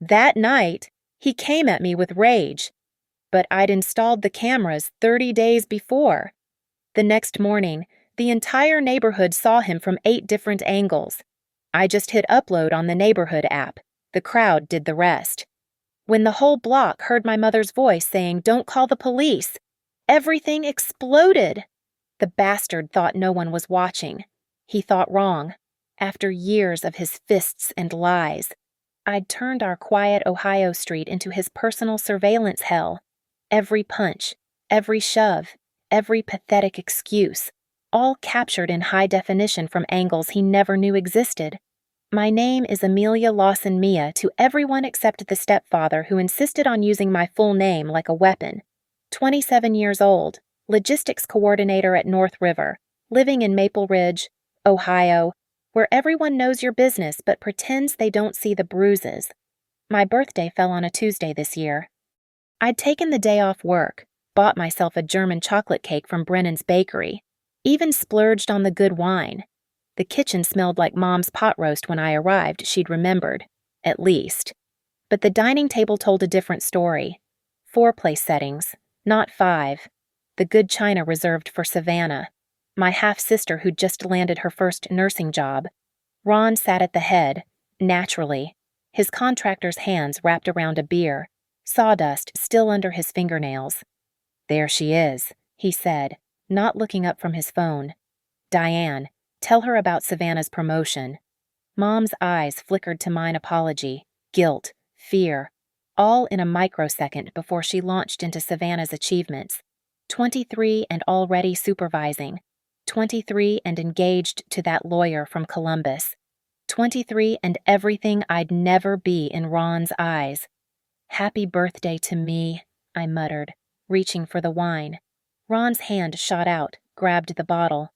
That night, he came at me with rage, but I'd installed the cameras 30 days before. The next morning, the entire neighborhood saw him from 8 different angles. I just hit upload on the neighborhood app. The crowd did the rest. When the whole block heard my mother's voice saying, "Don't call the police," everything exploded. The bastard thought no one was watching. He thought wrong. After years of his fists and lies, I'd turned our quiet Ohio street into his personal surveillance hell. Every punch, every shove, every pathetic excuse, all captured in high definition from angles he never knew existed. My name is Amelia Lawson Mia to everyone except the stepfather who insisted on using my full name like a weapon. 27 years old, logistics coordinator at North River, living in Maple Ridge, Ohio, where everyone knows your business but pretends they don't see the bruises. My birthday fell on a Tuesday this year. I'd taken the day off work, bought myself a German chocolate cake from Brennan's Bakery, even splurged on the good wine. The kitchen smelled like Mom's pot roast when I arrived, she'd remembered, at least. But the dining table told a different story. 4 place settings, not 5. The good china reserved for Savannah, my half-sister who'd just landed her first nursing job. Ron sat at the head, naturally, his contractor's hands wrapped around a beer, sawdust still under his fingernails. "There she is," he said, not looking up from his phone. "Diane, tell her about Savannah's promotion." Mom's eyes flickered to mine apology, guilt, fear, all in a microsecond before she launched into Savannah's achievements. 23 and already supervising. 23 and engaged to that lawyer from Columbus. 23 and everything I'd never be in Ron's eyes. "Happy birthday to me," I muttered, reaching for the wine. Ron's hand shot out, grabbed the bottle.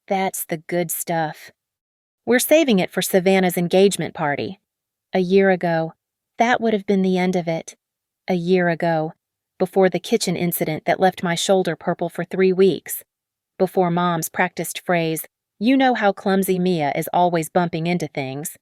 "That's the good stuff. We're saving it for Savannah's engagement party. A year ago, that would have been the end of it. A year ago, before the kitchen incident that left my shoulder purple for 3 weeks. Before Mom's practiced phrase, "You know how clumsy Mia is always bumping into things."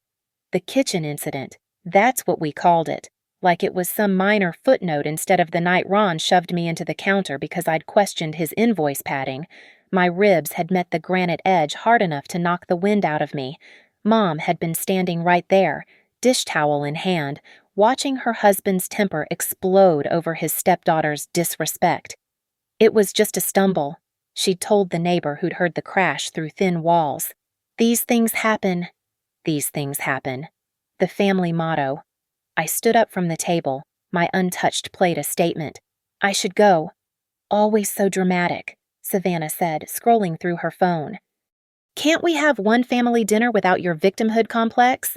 The kitchen incident, that's what we called it, like it was some minor footnote instead of the night Ron shoved me into the counter because I'd questioned his invoice padding. My ribs had met the granite edge hard enough to knock the wind out of me. Mom had been standing right there, dish towel in hand, watching her husband's temper explode over his stepdaughter's disrespect. It was just a stumble, she'd told the neighbor who'd heard the crash through thin walls. These things happen. These things happen. The family motto. I stood up from the table, my untouched plate a statement. "I should go." "Always so dramatic," Savannah said, scrolling through her phone. "Can't we have one family dinner without your victimhood complex?"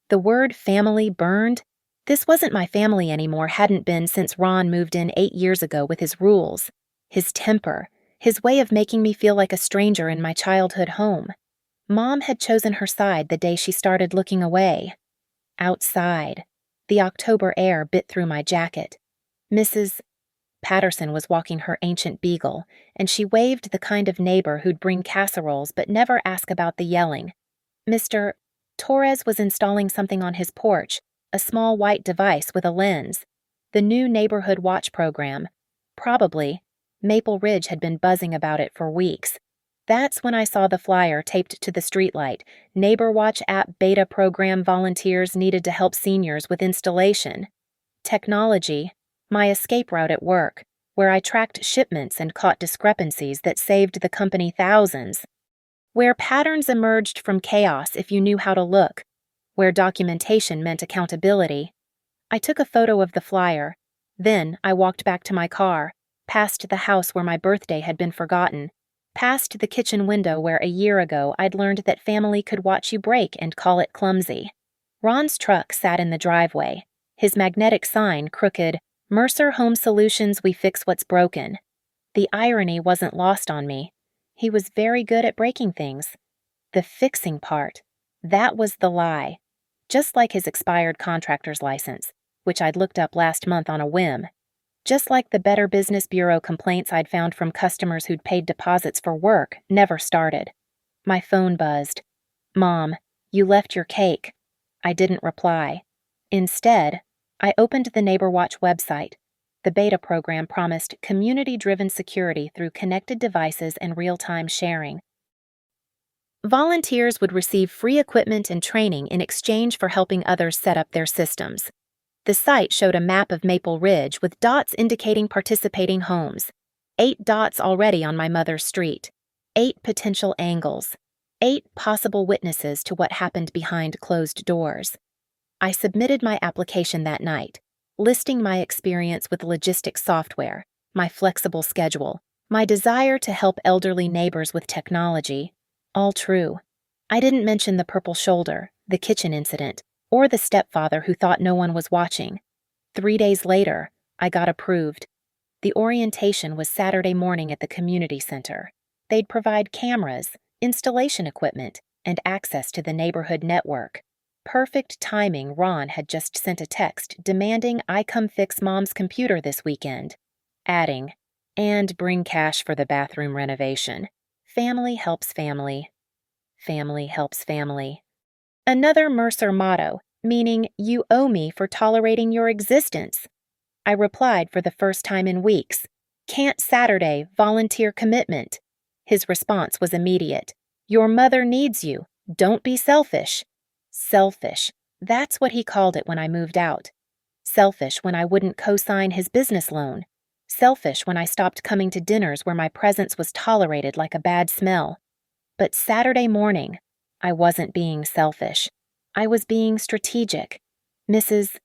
The word family burned. This wasn't my family anymore, hadn't been since Ron moved in 8 years ago with his rules, his temper, his way of making me feel like a stranger in my childhood home. Mom had chosen her side the day she started looking away. Outside, the October air bit through my jacket. Mrs. Patterson was walking her ancient beagle, and she waved the kind of neighbor who'd bring casseroles but never ask about the yelling. Mr. Torres was installing something on his porch, a small white device with a lens. The new neighborhood watch program. Probably. Maple Ridge had been buzzing about it for weeks. That's when I saw the flyer taped to the streetlight. Neighbor Watch app beta program volunteers needed to help seniors with installation. Technology. My escape route at work, where I tracked shipments and caught discrepancies that saved the company thousands. Where patterns emerged from chaos if you knew how to look. Where documentation meant accountability. I took a photo of the flyer. Then I walked back to my car, past the house where my birthday had been forgotten, past the kitchen window where a year ago I'd learned that family could watch you break and call it clumsy. Ron's truck sat in the driveway, his magnetic sign crooked, "Mercer Home Solutions, we fix what's broken." The irony wasn't lost on me. He was very good at breaking things. The fixing part, that was the lie. Just like his expired contractor's license, which I'd looked up last month on a whim. Just like the Better Business Bureau complaints I'd found from customers who'd paid deposits for work never started. My phone buzzed. "Mom, you left your cake." I didn't reply. Instead, I opened the Neighbor Watch website. The beta program promised community-driven security through connected devices and real-time sharing. Volunteers would receive free equipment and training in exchange for helping others set up their systems. The site showed a map of Maple Ridge with dots indicating participating homes. 8 dots already on my mother's street. 8 potential angles. 8 possible witnesses to what happened behind closed doors. I submitted my application that night, listing my experience with logistics software, my flexible schedule, my desire to help elderly neighbors with technology. All true. I didn't mention the purple shoulder, the kitchen incident, or the stepfather who thought no one was watching. 3 days later, I got approved. The orientation was Saturday morning at the community center. They'd provide cameras, installation equipment, and access to the neighborhood network. Perfect timing. Ron had just sent a text demanding I come fix Mom's computer this weekend, adding, "And bring cash for the bathroom renovation. Family helps family. Family helps family." Another Mercer motto, meaning you owe me for tolerating your existence. I replied for the first time in weeks, "Can't Saturday, volunteer commitment." His response was immediate. "Your mother needs you. Don't be selfish." Selfish. That's what he called it when I moved out. Selfish when I wouldn't co-sign his business loan. Selfish when I stopped coming to dinners where my presence was tolerated like a bad smell. But Saturday morning, I wasn't being selfish. I was being strategic. Mrs.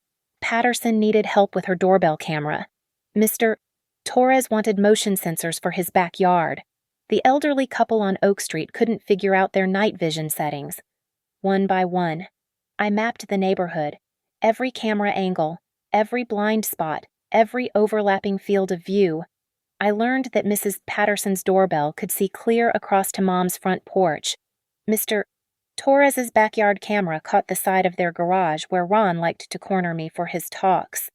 Patterson needed help with her doorbell camera. Mr. Torres wanted motion sensors for his backyard. The elderly couple on Oak Street couldn't figure out their night vision settings. One by one, I mapped the neighborhood, every camera angle, every blind spot, every overlapping field of view. I learned that Mrs. Patterson's doorbell could see clear across to Mom's front porch. Mr. Torres's backyard camera caught the side of their garage where Ron liked to corner me for his talks.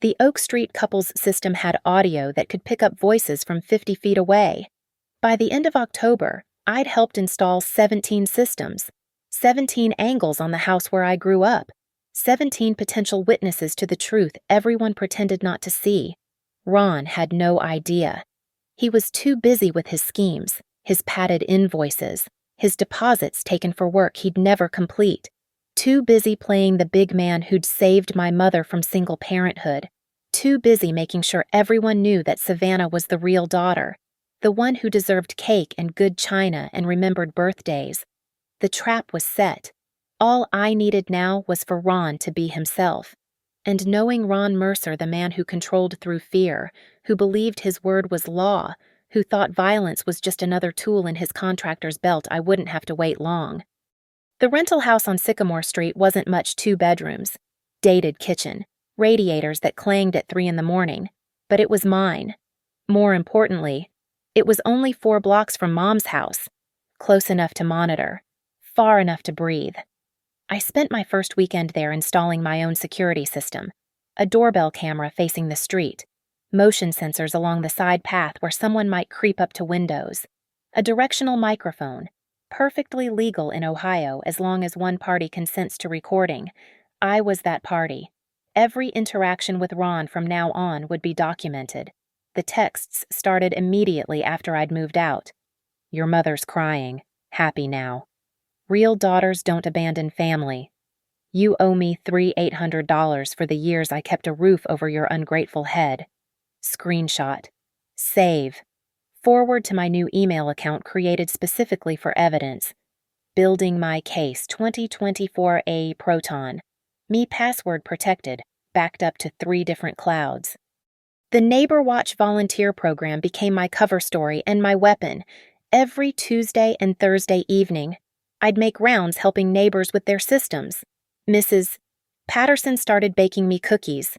The Oak Street couple's system had audio that could pick up voices from 50 feet away. By the end of October, I'd helped install 17 systems, 17 angles on the house where I grew up, 17 potential witnesses to the truth everyone pretended not to see. Ron had no idea. He was too busy with his schemes, his padded invoices, his deposits taken for work he'd never complete. Too busy playing the big man who'd saved my mother from single parenthood. Too busy making sure everyone knew that Savannah was the real daughter, the one who deserved cake and good china and remembered birthdays. The trap was set. All I needed now was for Ron to be himself. And knowing Ron Mercer, the man who controlled through fear, who believed his word was law, who thought violence was just another tool in his contractor's belt, I wouldn't have to wait long. The rental house on Sycamore Street wasn't much 2 bedrooms, dated kitchen, radiators that clanged at 3 in the morning, but it was mine. More importantly, it was only 4 blocks from Mom's house, close enough to monitor, far enough to breathe. I spent my first weekend there installing my own security system, a doorbell camera facing the street, motion sensors along the side path where someone might creep up to windows, a directional microphone, perfectly legal in Ohio as long as one party consents to recording. I was that party. Every interaction with Ron from now on would be documented. The texts started immediately after I'd moved out. "Your mother's crying. Happy now. Real daughters don't abandon family. You owe me $800 for the years I kept a roof over your ungrateful head." Screenshot. Save. Forward to my new email account created specifically for evidence. Building my case 2024A Proton. Me password protected, backed up to 3 different clouds. The Neighbor Watch volunteer program became my cover story and my weapon. Every Tuesday and Thursday evening, I'd make rounds helping neighbors with their systems. Mrs. Patterson started baking me cookies.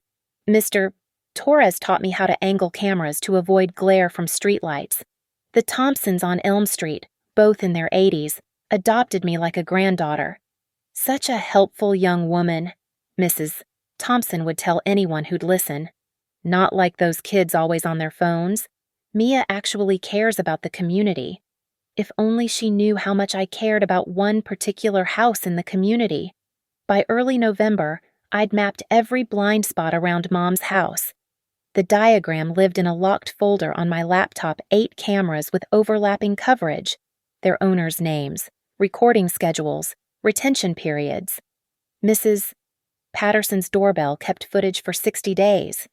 Mr. Torres taught me how to angle cameras to avoid glare from streetlights. The Thompsons on Elm Street, both in their 80s, adopted me like a granddaughter. Such a helpful young woman, Mrs. Thompson would tell anyone who'd listen. Not like those kids always on their phones. Mia actually cares about the community. If only she knew how much I cared about one particular house in the community. By early November, I'd mapped every blind spot around Mom's house. The diagram lived in a locked folder on my laptop, 8 cameras with overlapping coverage, their owners' names, recording schedules, retention periods. Mrs. Patterson's doorbell kept footage for 60 days.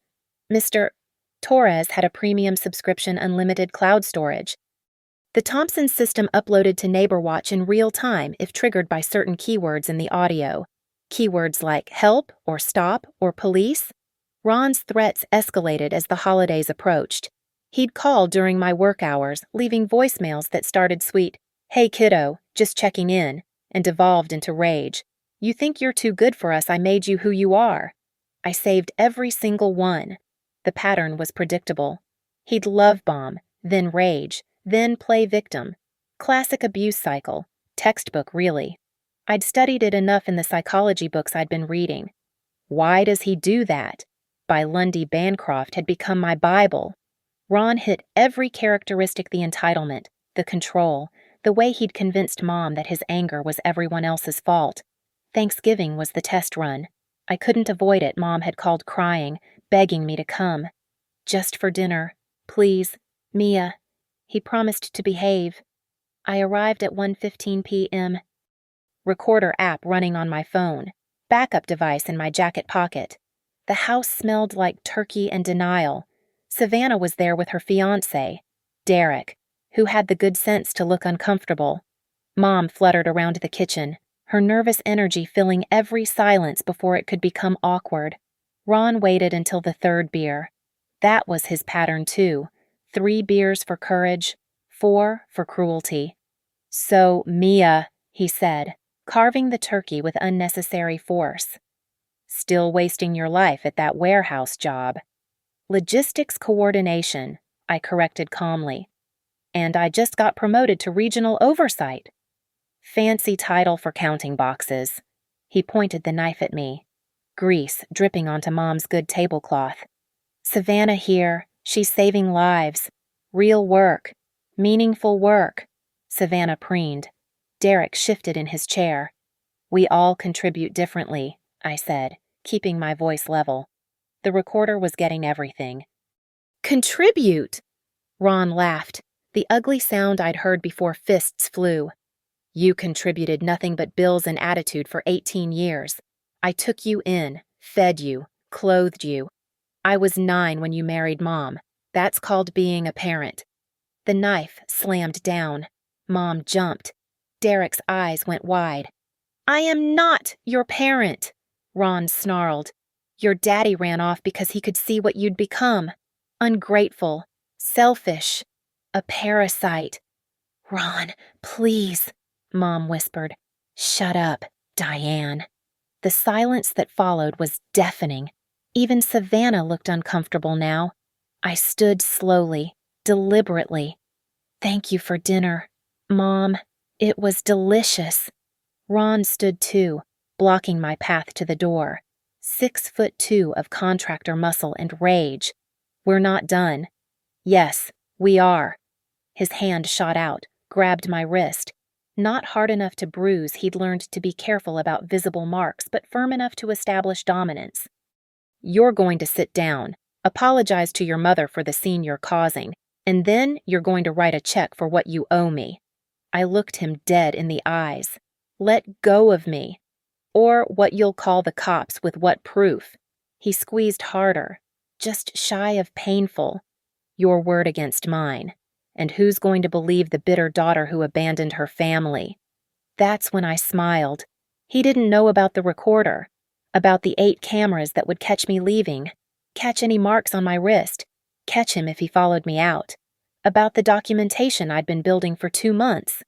Mr. Torres had a premium subscription unlimited cloud storage. The Thompson system uploaded to NeighborWatch in real time if triggered by certain keywords in the audio. Keywords like help or stop or police. Ron's threats escalated as the holidays approached. He'd call during my work hours, leaving voicemails that started sweet, "Hey kiddo, just checking in," and devolved into rage. "You think you're too good for us, I made you who you are." I saved every single one. The pattern was predictable. He'd love bomb, then rage, then play victim. Classic abuse cycle. Textbook, really. I'd studied it enough in the psychology books I'd been reading. Why Does He Do That? By Lundy Bancroft had become my Bible. Ron hit every characteristic: the entitlement, the control, the way he'd convinced Mom that his anger was everyone else's fault. Thanksgiving was the test run. I couldn't avoid it. Mom had called crying, begging me to come. "Just for dinner. Please. Mia." He promised to behave. I arrived at 1:15 p.m. Recorder app running on my phone. Backup device in my jacket pocket. The house smelled like turkey and denial. Savannah was there with her fiancé, Derek, who had the good sense to look uncomfortable. Mom fluttered around the kitchen, her nervous energy filling every silence before it could become awkward. Ron waited until the 3rd beer. That was his pattern, too. 3 beers for courage, 4 for cruelty. "So, Mia," he said, carving the turkey with unnecessary force. "Still wasting your life at that warehouse job." "Logistics coordination," I corrected calmly. "And I just got promoted to regional oversight." "Fancy title for counting boxes." He pointed the knife at me. Grease dripping onto Mom's good tablecloth. "Savannah here. She's saving lives. Real work. Meaningful work." Savannah preened. Derek shifted in his chair. "We all contribute differently," I said, keeping my voice level. The recorder was getting everything. "Contribute?" Ron laughed, the ugly sound I'd heard before fists flew. "You contributed nothing but bills and attitude for 18 years. I took you in, fed you, clothed you. I was 9 when you married Mom. That's called being a parent." The knife slammed down. Mom jumped. Derek's eyes went wide. "I am not your parent," Ron snarled. "Your daddy ran off because he could see what you'd become. Ungrateful, selfish, a parasite." "Ron, please," Mom whispered. "Shut up, Diane." The silence that followed was deafening. Even Savannah looked uncomfortable now. I stood slowly, deliberately. "Thank you for dinner, Mom. It was delicious." Ron stood too, blocking my path to the door. 6'2" of contractor muscle and rage. "We're not done." "Yes, we are." His hand shot out, grabbed my wrist. Not hard enough to bruise, he'd learned to be careful about visible marks, but firm enough to establish dominance. "You're going to sit down, apologize to your mother for the scene you're causing, and then you're going to write a check for what you owe me." I looked him dead in the eyes. "Let go of me. Or what you'll call the cops, with what proof?" He squeezed harder, just shy of painful. "Your word against mine. And who's going to believe the bitter daughter who abandoned her family?" That's when I smiled. He didn't know about the recorder, about the 8 cameras that would catch me leaving, catch any marks on my wrist, catch him if he followed me out, about the documentation I'd been building for 2 months.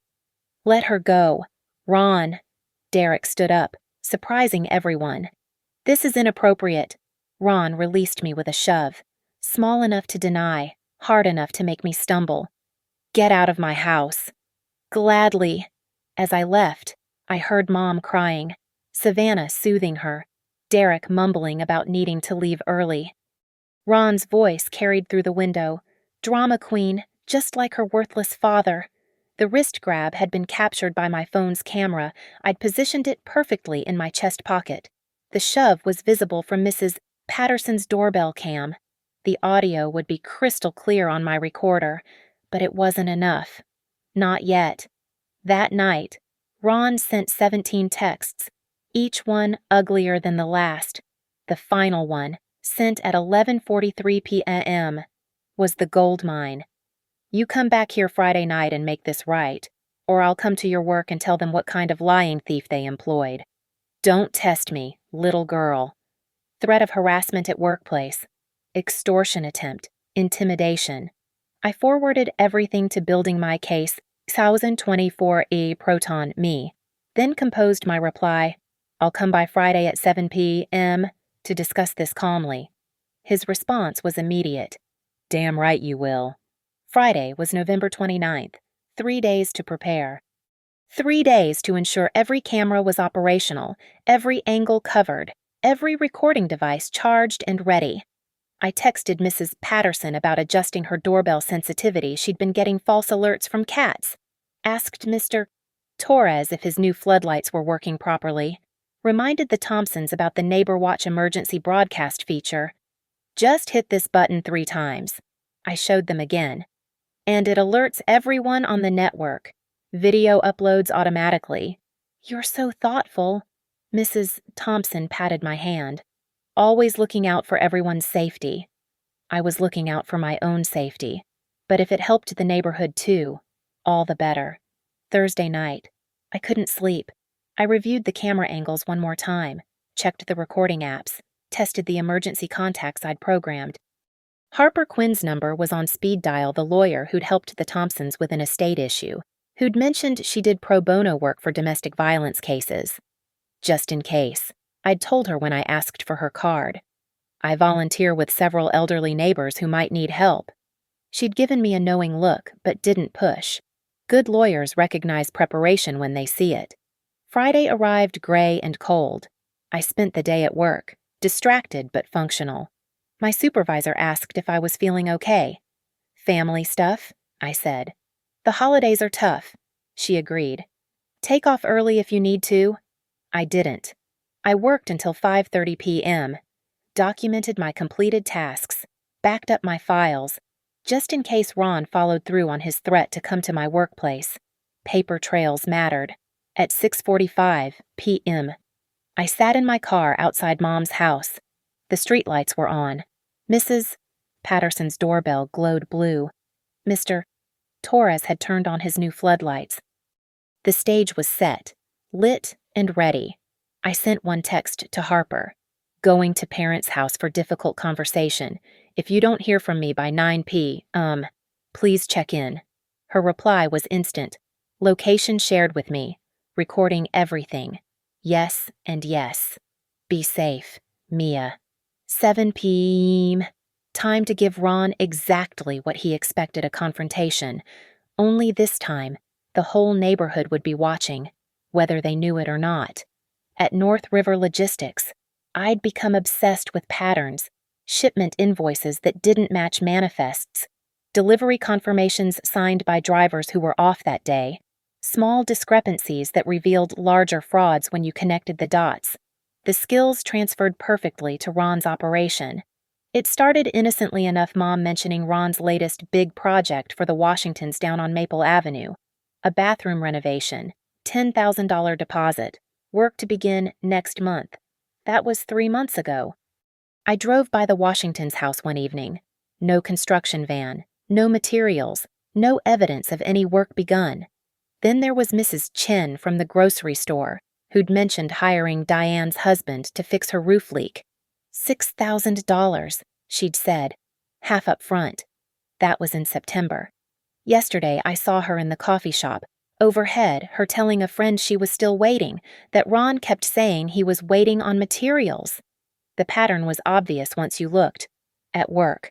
"Let her go. Ron." Derek stood up, surprising everyone. "This is inappropriate." Ron released me with a shove, small enough to deny, hard enough to make me stumble. "Get out of my house." "Gladly." As I left, I heard Mom crying, Savannah soothing her, Derek mumbling about needing to leave early. Ron's voice carried through the window. Drama queen, just like her worthless father. The wrist grab had been captured by my phone's camera. I'd positioned it perfectly in my chest pocket. The shove was visible from Mrs. Patterson's doorbell cam. The audio would be crystal clear on my recorder, but it wasn't enough. Not yet. That night, Ron sent 17 texts, each one uglier than the last. The final one, sent at 11:43 p.m., was the gold mine. You come back here Friday night and make this right, or I'll come to your work and tell them what kind of lying thief they employed. Don't test me, little girl. Threat of harassment at workplace. Extortion attempt. Intimidation. I forwarded everything to building my case 1024E Proton Me, then composed my reply, I'll come by Friday at 7 p.m. to discuss this calmly. His response was immediate. Damn right you will. Friday was November 29th, 3 days to prepare. 3 days to ensure every camera was operational, every angle covered, every recording device charged and ready. I texted Mrs. Patterson about adjusting her doorbell sensitivity. She'd been getting false alerts from cats. Asked Mr. Torres if his new floodlights were working properly. Reminded the Thompsons about the Neighbor Watch emergency broadcast feature. Just hit this button 3 times. I showed them again. And it alerts everyone on the network. Video uploads automatically. You're so thoughtful. Mrs. Thompson patted my hand. Always looking out for everyone's safety. I was looking out for my own safety. But if it helped the neighborhood too, all the better. Thursday night. I couldn't sleep. I reviewed the camera angles one more time, checked the recording apps, tested the emergency contacts I'd programmed. Harper Quinn's number was on speed dial, the lawyer who'd helped the Thompsons with an estate issue, who'd mentioned she did pro bono work for domestic violence cases. Just in case, I'd told her when I asked for her card. I volunteer with several elderly neighbors who might need help. She'd given me a knowing look, but didn't push. Good lawyers recognize preparation when they see it. Friday arrived gray and cold. I spent the day at work, distracted but functional. My supervisor asked if I was feeling okay. Family stuff, I said. The holidays are tough, she agreed. Take off early if you need to. I didn't. I worked until 5:30 p.m., documented my completed tasks, backed up my files, just in case Ron followed through on his threat to come to my workplace. Paper trails mattered. At 6:45 p.m., I sat in my car outside Mom's house. The streetlights were on. Mrs. Patterson's doorbell glowed blue. Mr. Torres had turned on his new floodlights. The stage was set, lit and ready. I sent one text to Harper. Going to parents' house for difficult conversation. If you don't hear from me by 9 p.m., please check in. Her reply was instant. Location shared with me. Recording everything. Yes and yes. Be safe, Mia. 7 p.m. Time to give Ron exactly what he expected, a confrontation. Only this time, the whole neighborhood would be watching, whether they knew it or not. At North River Logistics, I'd become obsessed with patterns, shipment invoices that didn't match manifests, delivery confirmations signed by drivers who were off that day, small discrepancies that revealed larger frauds when you connected the dots. The skills transferred perfectly to Ron's operation. It started innocently enough, Mom mentioning Ron's latest big project for the Washingtons down on Maple Avenue. A bathroom renovation, $10,000 deposit, work to begin next month. That was 3 months ago. I drove by the Washingtons' house one evening. No construction van, no materials, no evidence of any work begun. Then there was Mrs. Chen from the grocery store, who'd mentioned hiring Diane's husband to fix her roof leak. $6,000, she'd said, half up front. That was in September. Yesterday I saw her in the coffee shop. Overhead, her telling a friend she was still waiting, that Ron kept saying he was waiting on materials. The pattern was obvious once you looked. At work.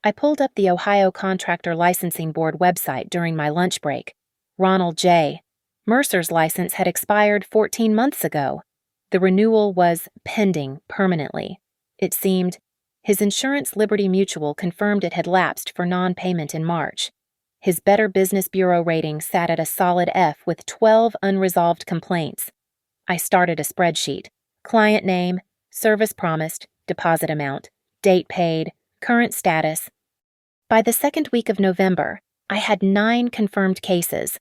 I pulled up the Ohio Contractor Licensing Board website during my lunch break. Ronald J. Mercer's license had expired 14 months ago. The renewal was pending permanently. It seemed his insurance, Liberty Mutual, confirmed it had lapsed for non-payment in March. His Better Business Bureau rating sat at a solid F with 12 unresolved complaints. I started a spreadsheet. Client name, service promised, deposit amount, date paid, current status. By the second week of November, I had 9 confirmed cases,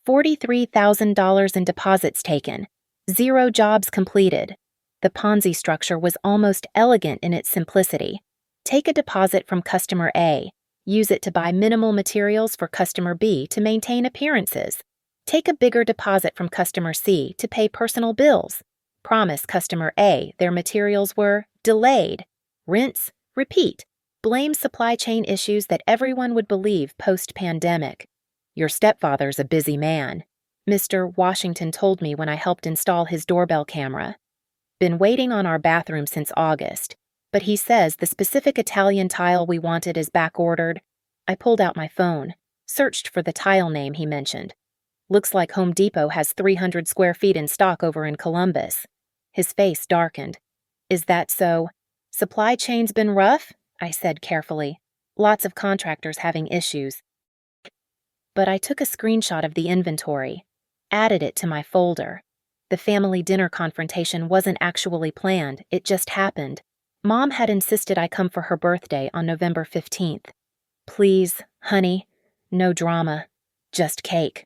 $43,000 in deposits taken, 0 jobs completed. The Ponzi structure was almost elegant in its simplicity. Take a deposit from customer A, use it to buy minimal materials for customer B to maintain appearances. Take a bigger deposit from customer C to pay personal bills. Promise customer A their materials were delayed. Rinse, repeat. Blame supply chain issues that everyone would believe post-pandemic. Your stepfather's a busy man, Mr. Washington told me when I helped install his doorbell camera. Been waiting on our bathroom since August, but he says the specific Italian tile we wanted is back-ordered. I pulled out my phone, searched for the tile name he mentioned. Looks like Home Depot has 300 square feet in stock over in Columbus. His face darkened. Is that so? Supply chain's been rough? I said carefully. Lots of contractors having issues. But I took a screenshot of the inventory, added it to my folder. The family dinner confrontation wasn't actually planned, it just happened. Mom had insisted I come for her birthday on November 15th. Please, honey, no drama, just cake.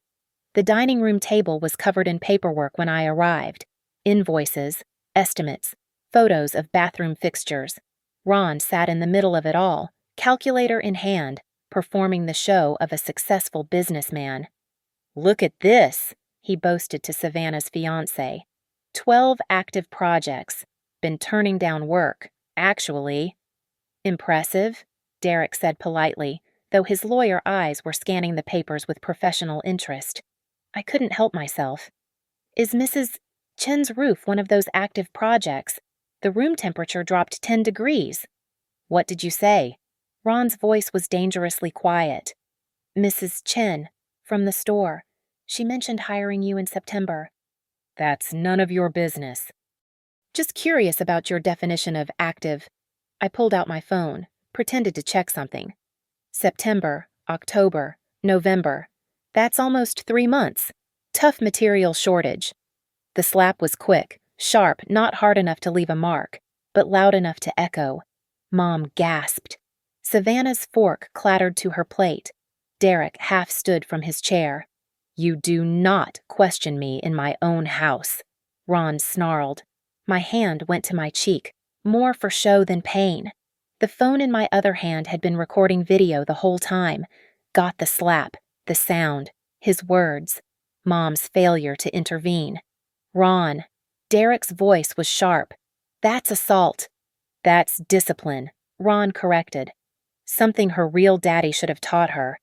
The dining room table was covered in paperwork when I arrived. Invoices, estimates, photos of bathroom fixtures. Ron sat in the middle of it all, calculator in hand, performing the show of a successful businessman. Look at this, he boasted to Savannah's fiancé. 12 active projects. Been turning down work, actually. Impressive, Derek said politely, though his lawyer eyes were scanning the papers with professional interest. I couldn't help myself. Is Mrs. Chen's roof one of those active projects? The room temperature dropped 10 degrees. What did you say? Ron's voice was dangerously quiet. Mrs. Chen, from the store. She mentioned hiring you in September. That's none of your business. Just curious about your definition of active. I pulled out my phone, pretended to check something. September, October, November. That's almost 3 months. Tough material shortage. The slap was quick, sharp, not hard enough to leave a mark, but loud enough to echo. Mom gasped. Savannah's fork clattered to her plate. Derek half stood from his chair. You do not question me in my own house, Ron snarled. My hand went to my cheek, more for show than pain. The phone in my other hand had been recording video the whole time. Got the slap, the sound, his words. Mom's failure to intervene. Ron. Derek's voice was sharp. That's assault. That's discipline, Ron corrected. Something her real daddy should have taught her.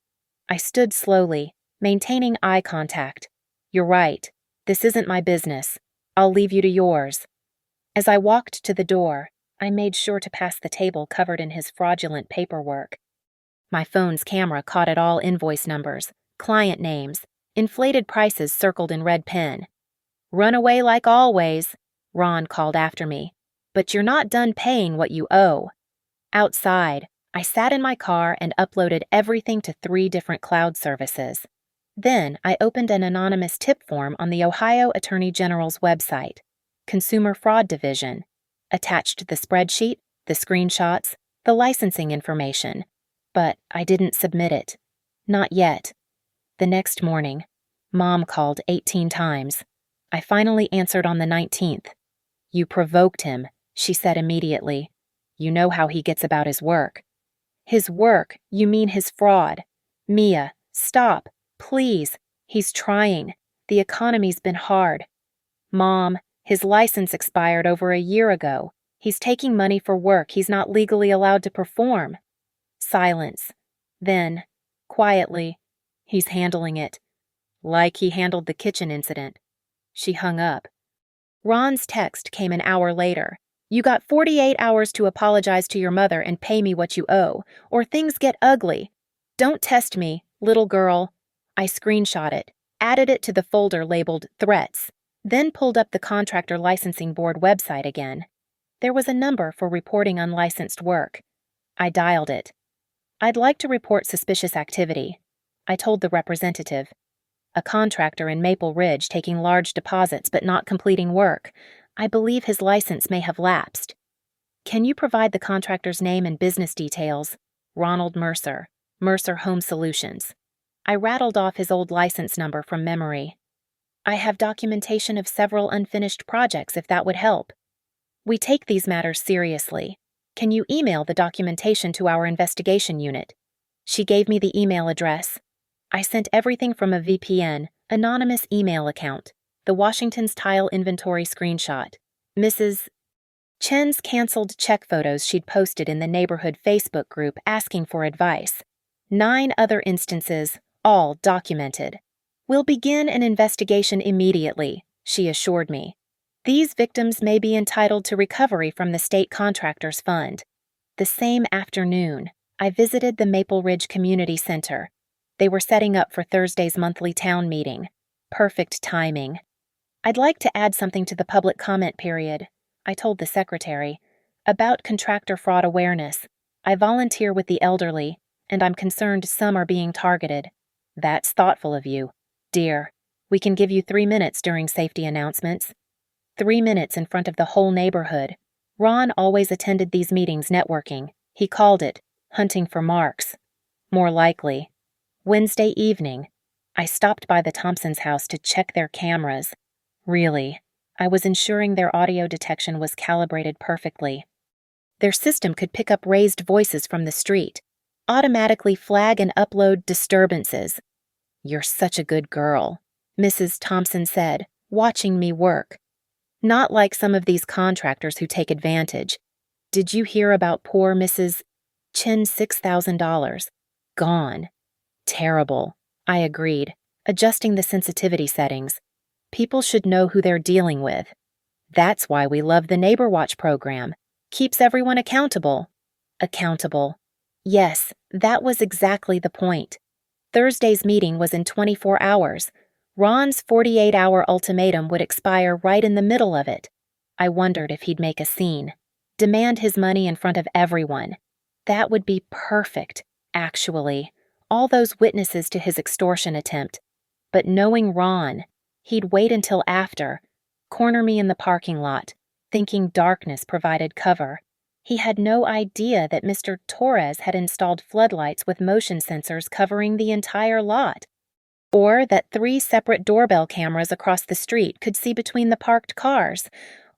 I stood slowly, maintaining eye contact. You're right. This isn't my business. I'll leave you to yours. As I walked to the door, I made sure to pass the table covered in his fraudulent paperwork. My phone's camera caught it all: invoice numbers, client names, inflated prices circled in red pen. Run away like always, Ron called after me. But you're not done paying what you owe. Outside, I sat in my car and uploaded everything to 3 different cloud services. Then I opened an anonymous tip form on the Ohio Attorney General's website, Consumer Fraud Division, attached the spreadsheet, the screenshots, the licensing information, but I didn't submit it. Not yet. The next morning, Mom called 18 times. I finally answered on the 19th. You provoked him, she said immediately. You know how he gets about his work. His work? You mean his fraud. Mia, stop, please. He's trying. The economy's been hard. Mom, his license expired over a year ago. He's taking money for work he's not legally allowed to perform. Silence. Then, quietly, he's handling it. Like he handled the kitchen incident. She hung up. Ron's text came an hour later. You got 48 hours to apologize to your mother and pay me what you owe, or things get ugly. Don't test me, little girl. I screenshot it, added it to the folder labeled Threats, then pulled up the Contractor Licensing Board website again. There was a number for reporting unlicensed work. I dialed it. I'd like to report suspicious activity. I told the representative. A contractor in Maple Ridge taking large deposits but not completing work. I believe his license may have lapsed. Can you provide the contractor's name and business details? Ronald Mercer, Mercer Home Solutions. I rattled off his old license number from memory. I have documentation of several unfinished projects if that would help. We take these matters seriously. Can you email the documentation to our investigation unit? She gave me the email address. I sent everything from a VPN, anonymous email account, the Washington's tile inventory screenshot, Mrs. Chen's canceled check photos she'd posted in the neighborhood Facebook group asking for advice. 9 other instances, all documented. We'll begin an investigation immediately, she assured me. These victims may be entitled to recovery from the state contractor's fund. The same afternoon, I visited the Maple Ridge Community Center. They were setting up for Thursday's monthly town meeting. Perfect timing. I'd like to add something to the public comment period, I told the secretary. About contractor fraud awareness. I volunteer with the elderly, and I'm concerned some are being targeted. That's thoughtful of you. Dear, we can give you 3 minutes during safety announcements. 3 minutes in front of the whole neighborhood. Ron always attended these meetings networking. He called it hunting for marks. More likely. Wednesday evening, I stopped by the Thompsons' house to check their cameras. Really, I was ensuring their audio detection was calibrated perfectly. Their system could pick up raised voices from the street, automatically flag and upload disturbances. You're such a good girl, Mrs. Thompson said, watching me work. Not like some of these contractors who take advantage. Did you hear about poor Mrs. Chen's $6,000? Gone. Terrible, I agreed, adjusting the sensitivity settings. People should know who they're dealing with. That's why we love the Neighbor Watch program. Keeps everyone accountable. Accountable. Yes, that was exactly the point. Thursday's meeting was in 24 hours. Ron's 48-hour ultimatum would expire right in the middle of it. I wondered if he'd make a scene. Demand his money in front of everyone. That would be perfect, actually. All those witnesses to his extortion attempt. But knowing Ron, he'd wait until after, corner me in the parking lot, thinking darkness provided cover. He had no idea that Mr. Torres had installed floodlights with motion sensors covering the entire lot, or that 3 separate doorbell cameras across the street could see between the parked cars,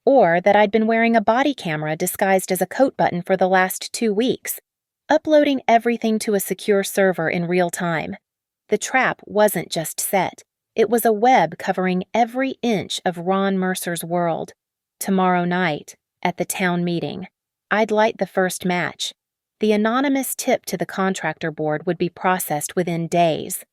or that I'd been wearing a body camera disguised as a coat button for the last 2 weeks, uploading everything to a secure server in real time. The trap wasn't just set. It was a web covering every inch of Ron Mercer's world. Tomorrow night, at the town meeting, I'd light the first match. The anonymous tip to the contractor board would be processed within days.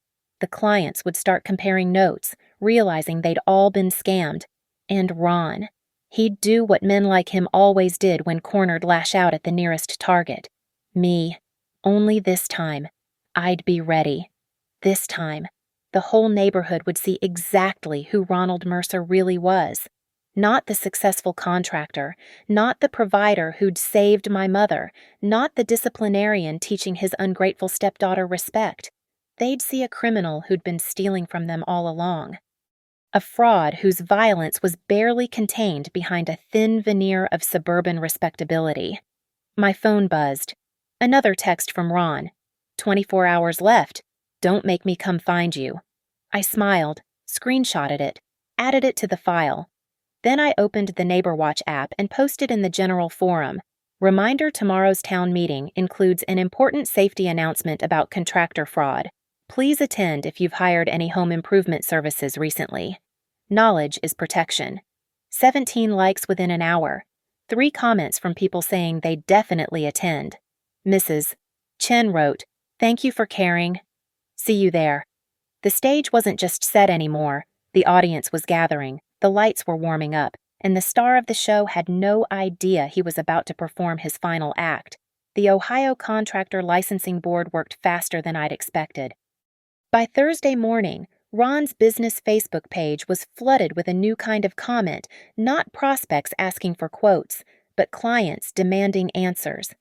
The clients would start comparing notes, realizing they'd all been scammed. And Ron. He'd do what men like him always did when cornered, lash out at the nearest target. Me. Only this time. I'd be ready. This time, the whole neighborhood would see exactly who Ronald Mercer really was. Not the successful contractor, not the provider who'd saved my mother, not the disciplinarian teaching his ungrateful stepdaughter respect. They'd see a criminal who'd been stealing from them all along. A fraud whose violence was barely contained behind a thin veneer of suburban respectability. My phone buzzed. Another text from Ron. 24 hours left. Don't make me come find you. I smiled, screenshotted it, added it to the file. Then I opened the Neighbor Watch app and posted in the general forum. Reminder: tomorrow's town meeting includes an important safety announcement about contractor fraud. Please attend if you've hired any home improvement services recently. Knowledge is protection. 17 likes within an hour. 3 comments from people saying they'd definitely attend. Mrs. Chen wrote, "Thank you for caring. See you there." The stage wasn't just set anymore. The audience was gathering, the lights were warming up, and the star of the show had no idea he was about to perform his final act. The Ohio Contractor Licensing Board worked faster than I'd expected. By Thursday morning, Ron's business Facebook page was flooded with a new kind of comment, not prospects asking for quotes, but clients demanding answers.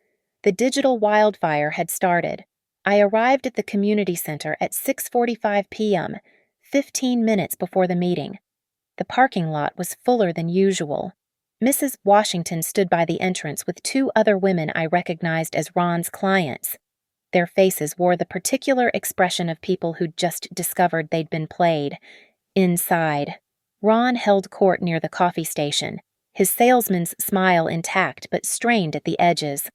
The digital wildfire had started. I arrived at the community center at 6:45 p.m., 15 minutes before the meeting. The parking lot was fuller than usual. Mrs. Washington stood by the entrance with two other women I recognized as Ron's clients. Their faces wore the particular expression of people who'd just discovered they'd been played. Inside, Ron held court near the coffee station, his salesman's smile intact but strained at the edges.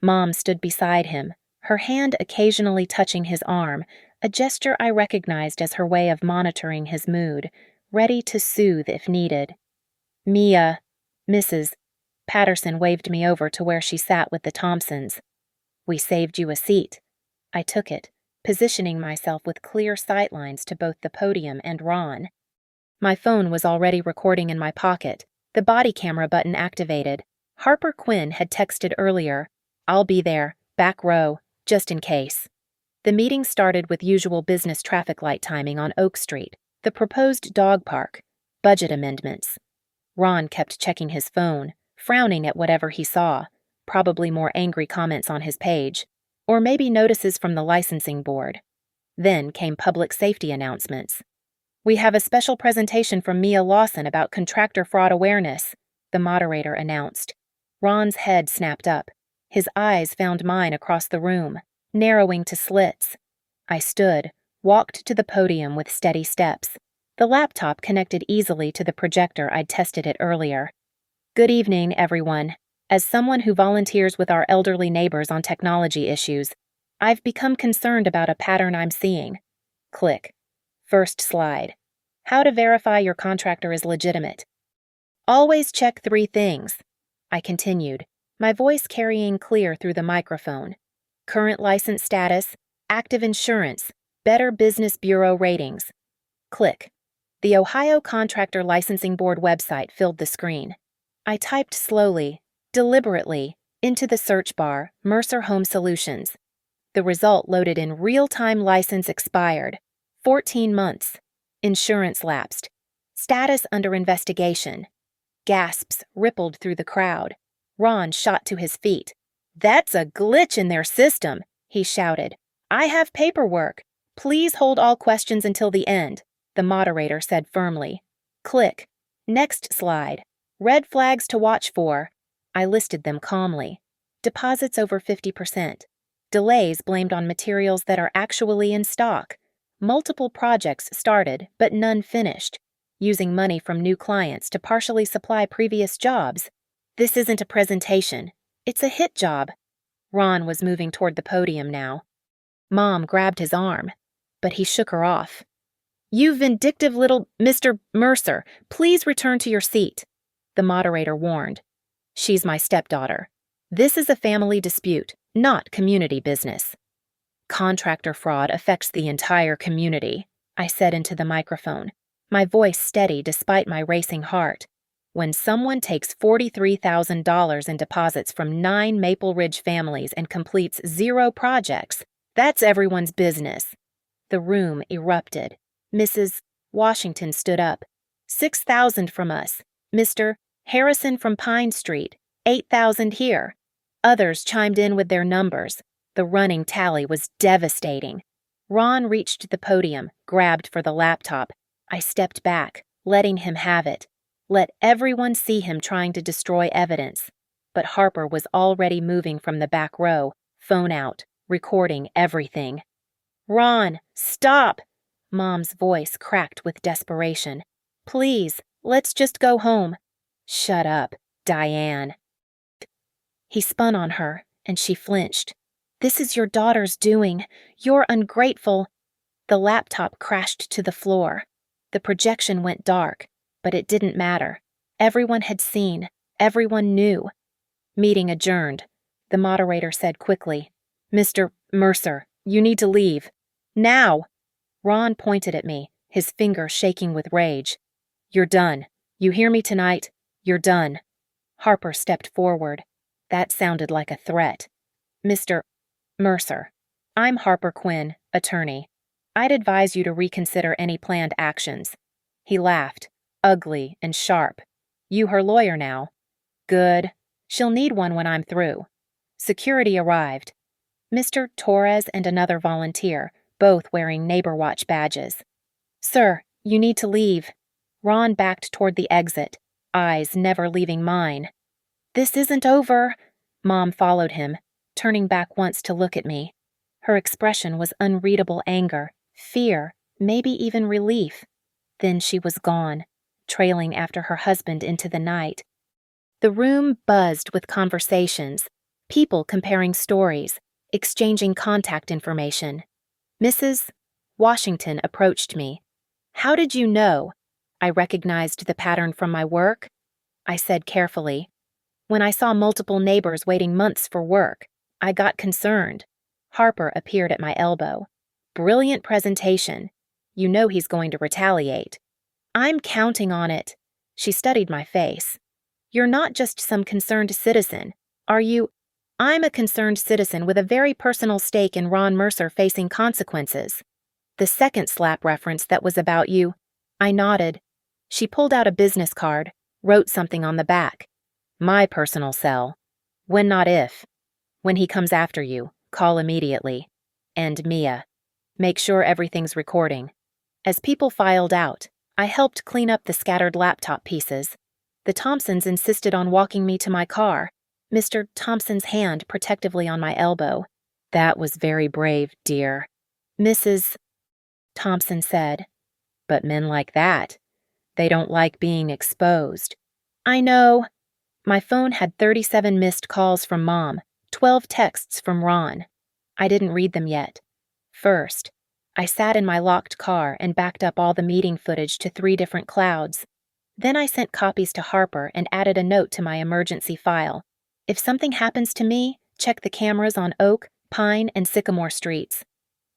Mom stood beside him, her hand occasionally touching his arm, a gesture I recognized as her way of monitoring his mood, ready to soothe if needed. Mrs. Patterson waved me over to where she sat with the Thompsons. "We saved you a seat." I took it, positioning myself with clear sightlines to both the podium and Ron. My phone was already recording in my pocket, the body camera button activated. Harper Quinn had texted earlier, "I'll be there, back row, just in case." The meeting started with usual business traffic light timing on Oak Street, the proposed dog park, budget amendments. Ron kept checking his phone, frowning at whatever he saw, probably more angry comments on his page, or maybe notices from the licensing board. Then came public safety announcements. "We have a special presentation from Mia Lawson about contractor fraud awareness," the moderator announced. Ron's head snapped up. His eyes found mine across the room, narrowing to slits. I stood, walked to the podium with steady steps. The laptop connected easily to the projector I'd tested it earlier. "Good evening, everyone. As someone who volunteers with our elderly neighbors on technology issues, I've become concerned about a pattern I'm seeing." Click. First slide. How to verify your contractor is legitimate. "Always check 3 things," I continued, my voice carrying clear through the microphone. "Current license status, active insurance, Better Business Bureau ratings." Click. The Ohio Contractor Licensing Board website filled the screen. I typed slowly, deliberately, into the search bar, Mercer Home Solutions. The result loaded in real-time license expired. 14 months. Insurance lapsed. Status under investigation. Gasps rippled through the crowd. Ron shot to his feet. "That's a glitch in their system," he shouted. "I have paperwork. Please hold all questions until the end," the moderator said firmly. Click. Next slide. Red flags to watch for. I listed them calmly. Deposits over 50%. Delays blamed on materials that are actually in stock. Multiple projects started, but none finished. Using money from new clients to partially supply previous jobs. "This isn't a presentation. It's a hit job." Ron was moving toward the podium now. Mom grabbed his arm, but he shook her off. "You vindictive little Mr. Mercer, please return to your seat," the moderator warned. "She's my stepdaughter. This is a family dispute, not community business." "Contractor fraud affects the entire community," I said into the microphone, my voice steady despite my racing heart. "When someone takes $43,000 in deposits from 9 Maple Ridge families and completes 0 projects, that's everyone's business." The room erupted. Mrs. Washington stood up. "6,000 from us. Mr. Harrison from Pine Street. 8,000 here." Others chimed in with their numbers. The running tally was devastating. Ron reached the podium, grabbed for the laptop. I stepped back, letting him have it. Let everyone see him trying to destroy evidence. But Harper was already moving from the back row, phone out, recording everything. "Ron, stop!" Mom's voice cracked with desperation. "Please, let's just go home." "Shut up, Diane." He spun on her, and she flinched. "This is your daughter's doing. You're ungrateful." The laptop crashed to the floor. The projection went dark, but it didn't matter. Everyone had seen. Everyone knew. Meeting adjourned. The moderator said quickly, "Mr. Mercer, you need to leave. Now!" Ron pointed at me, his finger shaking with rage. "You're done. You hear me tonight? You're done." Harper stepped forward. That sounded like a threat. "Mr. Mercer, I'm Harper Quinn, attorney. I'd advise you to reconsider any planned actions." He laughed, ugly and sharp. "You her lawyer now?" "Good. She'll need one when I'm through." Security arrived. Mr. Torres and another volunteer, both wearing Neighbor Watch badges. "Sir, you need to leave." Ron backed toward the exit. eyes never leaving mine. "This isn't over." Mom followed him, turning back once to look at me. Her expression was unreadable anger, fear, maybe even relief. Then she was gone, trailing after her husband into the night. The room buzzed with conversations, people comparing stories, exchanging contact information. Mrs. Washington approached me. "How did you know?" I recognized the pattern from my work. I said carefully. "When I saw multiple neighbors waiting months for work, I got concerned." Harper appeared at my elbow. "Brilliant presentation. You know he's going to retaliate." "I'm counting on it." She studied my face. "You're not just some concerned citizen, are you?" "I'm a concerned citizen with a very personal stake in Ron Mercer facing consequences." "The second slap reference that was about you." I nodded. She pulled out a business card, wrote something on the back. "My personal cell. When not if. When he comes after you, call immediately. And Mia. Make sure everything's recording." As people filed out, I helped clean up the scattered laptop pieces. The Thompsons insisted on walking me to my car, Mr. Thompson's hand protectively on my elbow. "That was very brave, dear," Mrs. Thompson said. "But men like that, they don't like being exposed." "I know." My phone had 37 missed calls from Mom, 12 texts from Ron. I didn't read them yet. First, I sat in my locked car and backed up all the meeting footage to 3 different clouds. Then I sent copies to Harper and added a note to my emergency file. "If something happens to me, check the cameras on Oak, Pine, and Sycamore Streets."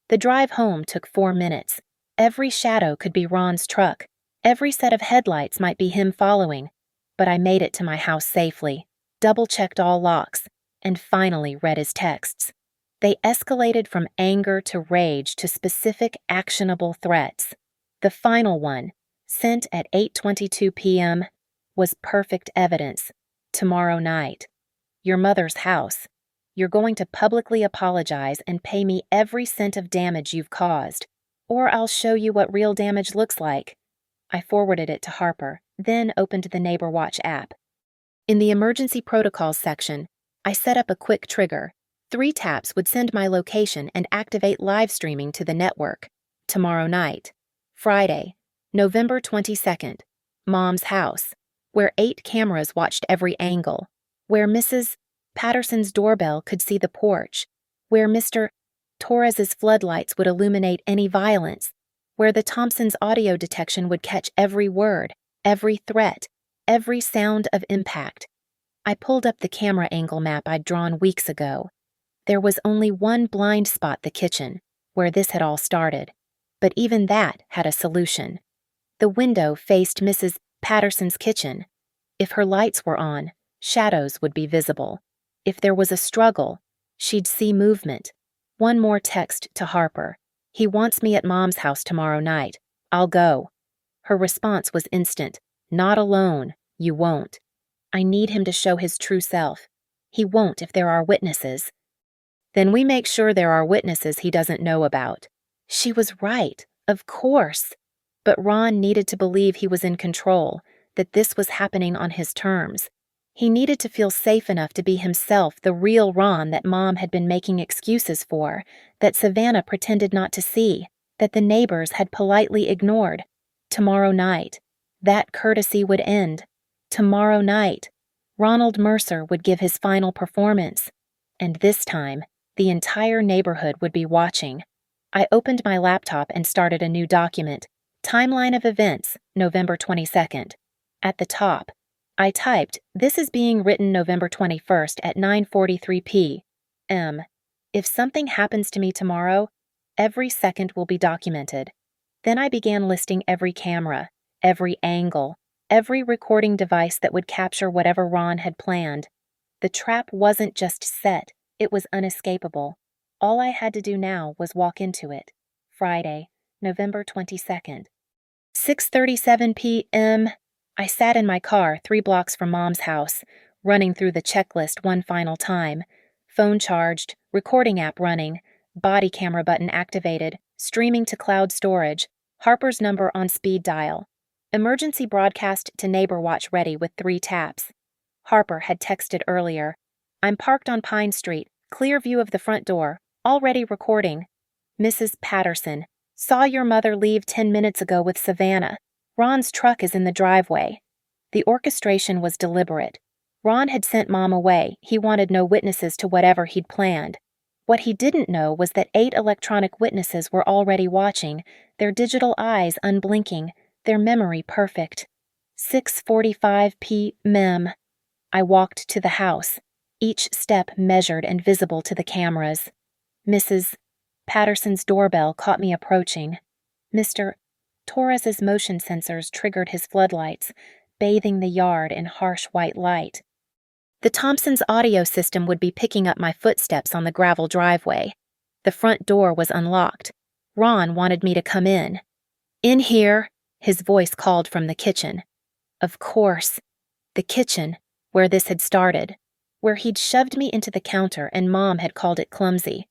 The drive home took 4 minutes. Every shadow could be Ron's truck. Every set of headlights might be him following. But I made it to my house safely, double-checked all locks, and finally read his texts. They escalated from anger to rage to specific actionable threats. The final one, sent at 8:22 p.m., was perfect evidence. "Tomorrow night. Your mother's house. You're going to publicly apologize and pay me every cent of damage you've caused, or I'll show you what real damage looks like." I forwarded it to Harper, then opened the Neighbor Watch app. In the emergency protocols section, I set up a quick trigger. 3 taps would send my location and activate live streaming to the network. Tomorrow night. Friday, November 22nd. Mom's house, where 8 cameras watched every angle, where Mrs. Patterson's doorbell could see the porch, where Mr. Torres's floodlights would illuminate any violence, where the Thompsons' audio detection would catch every word, every threat, every sound of impact. I pulled up the camera angle map I'd drawn weeks ago. There was only one blind spot, the kitchen, where this had all started, but even that had a solution. The window faced Mrs. Patterson's kitchen. If her lights were on, shadows would be visible. If there was a struggle, she'd see movement. One more text to Harper. "He wants me at Mom's house tomorrow night. I'll go." Her response was instant. "Not alone. You won't. I need him to show his true self. He won't if there are witnesses." "Then we make sure there are witnesses he doesn't know about." She was right, of course. But Ron needed to believe he was in control, that this was happening on his terms. He needed to feel safe enough to be himself, the real Ron that Mom had been making excuses for, that Savannah pretended not to see, that the neighbors had politely ignored. Tomorrow night. That courtesy would end. Tomorrow night. Ronald Mercer would give his final performance. And this time, the entire neighborhood would be watching. I opened my laptop and started a new document. Timeline of events, November 22nd. At the top, I typed, "This is being written November 21st at 9:43 p.m. If something happens to me tomorrow, every second will be documented." Then I began listing every camera, every angle, every recording device that would capture whatever Ron had planned. The trap wasn't just set, it was unescapable. All I had to do now was walk into it. Friday, November 22nd. 6:37 p.m. I sat in my car 3 blocks from Mom's house, running through the checklist one final time. Phone charged, recording app running, body camera button activated, streaming to cloud storage, Harper's number on speed dial. Emergency broadcast to neighbor watch ready with 3 taps. Harper had texted earlier. I'm parked on Pine Street, clear view of the front door, already recording. Mrs. Patterson, saw your mother leave 10 minutes ago with Savannah. Ron's truck is in the driveway. The orchestration was deliberate. Ron had sent Mom away. He wanted no witnesses to whatever he'd planned. What he didn't know was that 8 electronic witnesses were already watching, their digital eyes unblinking, their memory perfect. 6:45 p.m. I walked to the house, each step measured and visible to the cameras. Mrs. Patterson's doorbell caught me approaching. Mr. Torres's motion sensors triggered his floodlights, bathing the yard in harsh white light. The Thompsons' audio system would be picking up my footsteps on the gravel driveway. The front door was unlocked. Ron wanted me to come in. In here, his voice called from the kitchen. Of course. The kitchen, where this had started, where he'd shoved me into the counter and Mom had called it clumsy.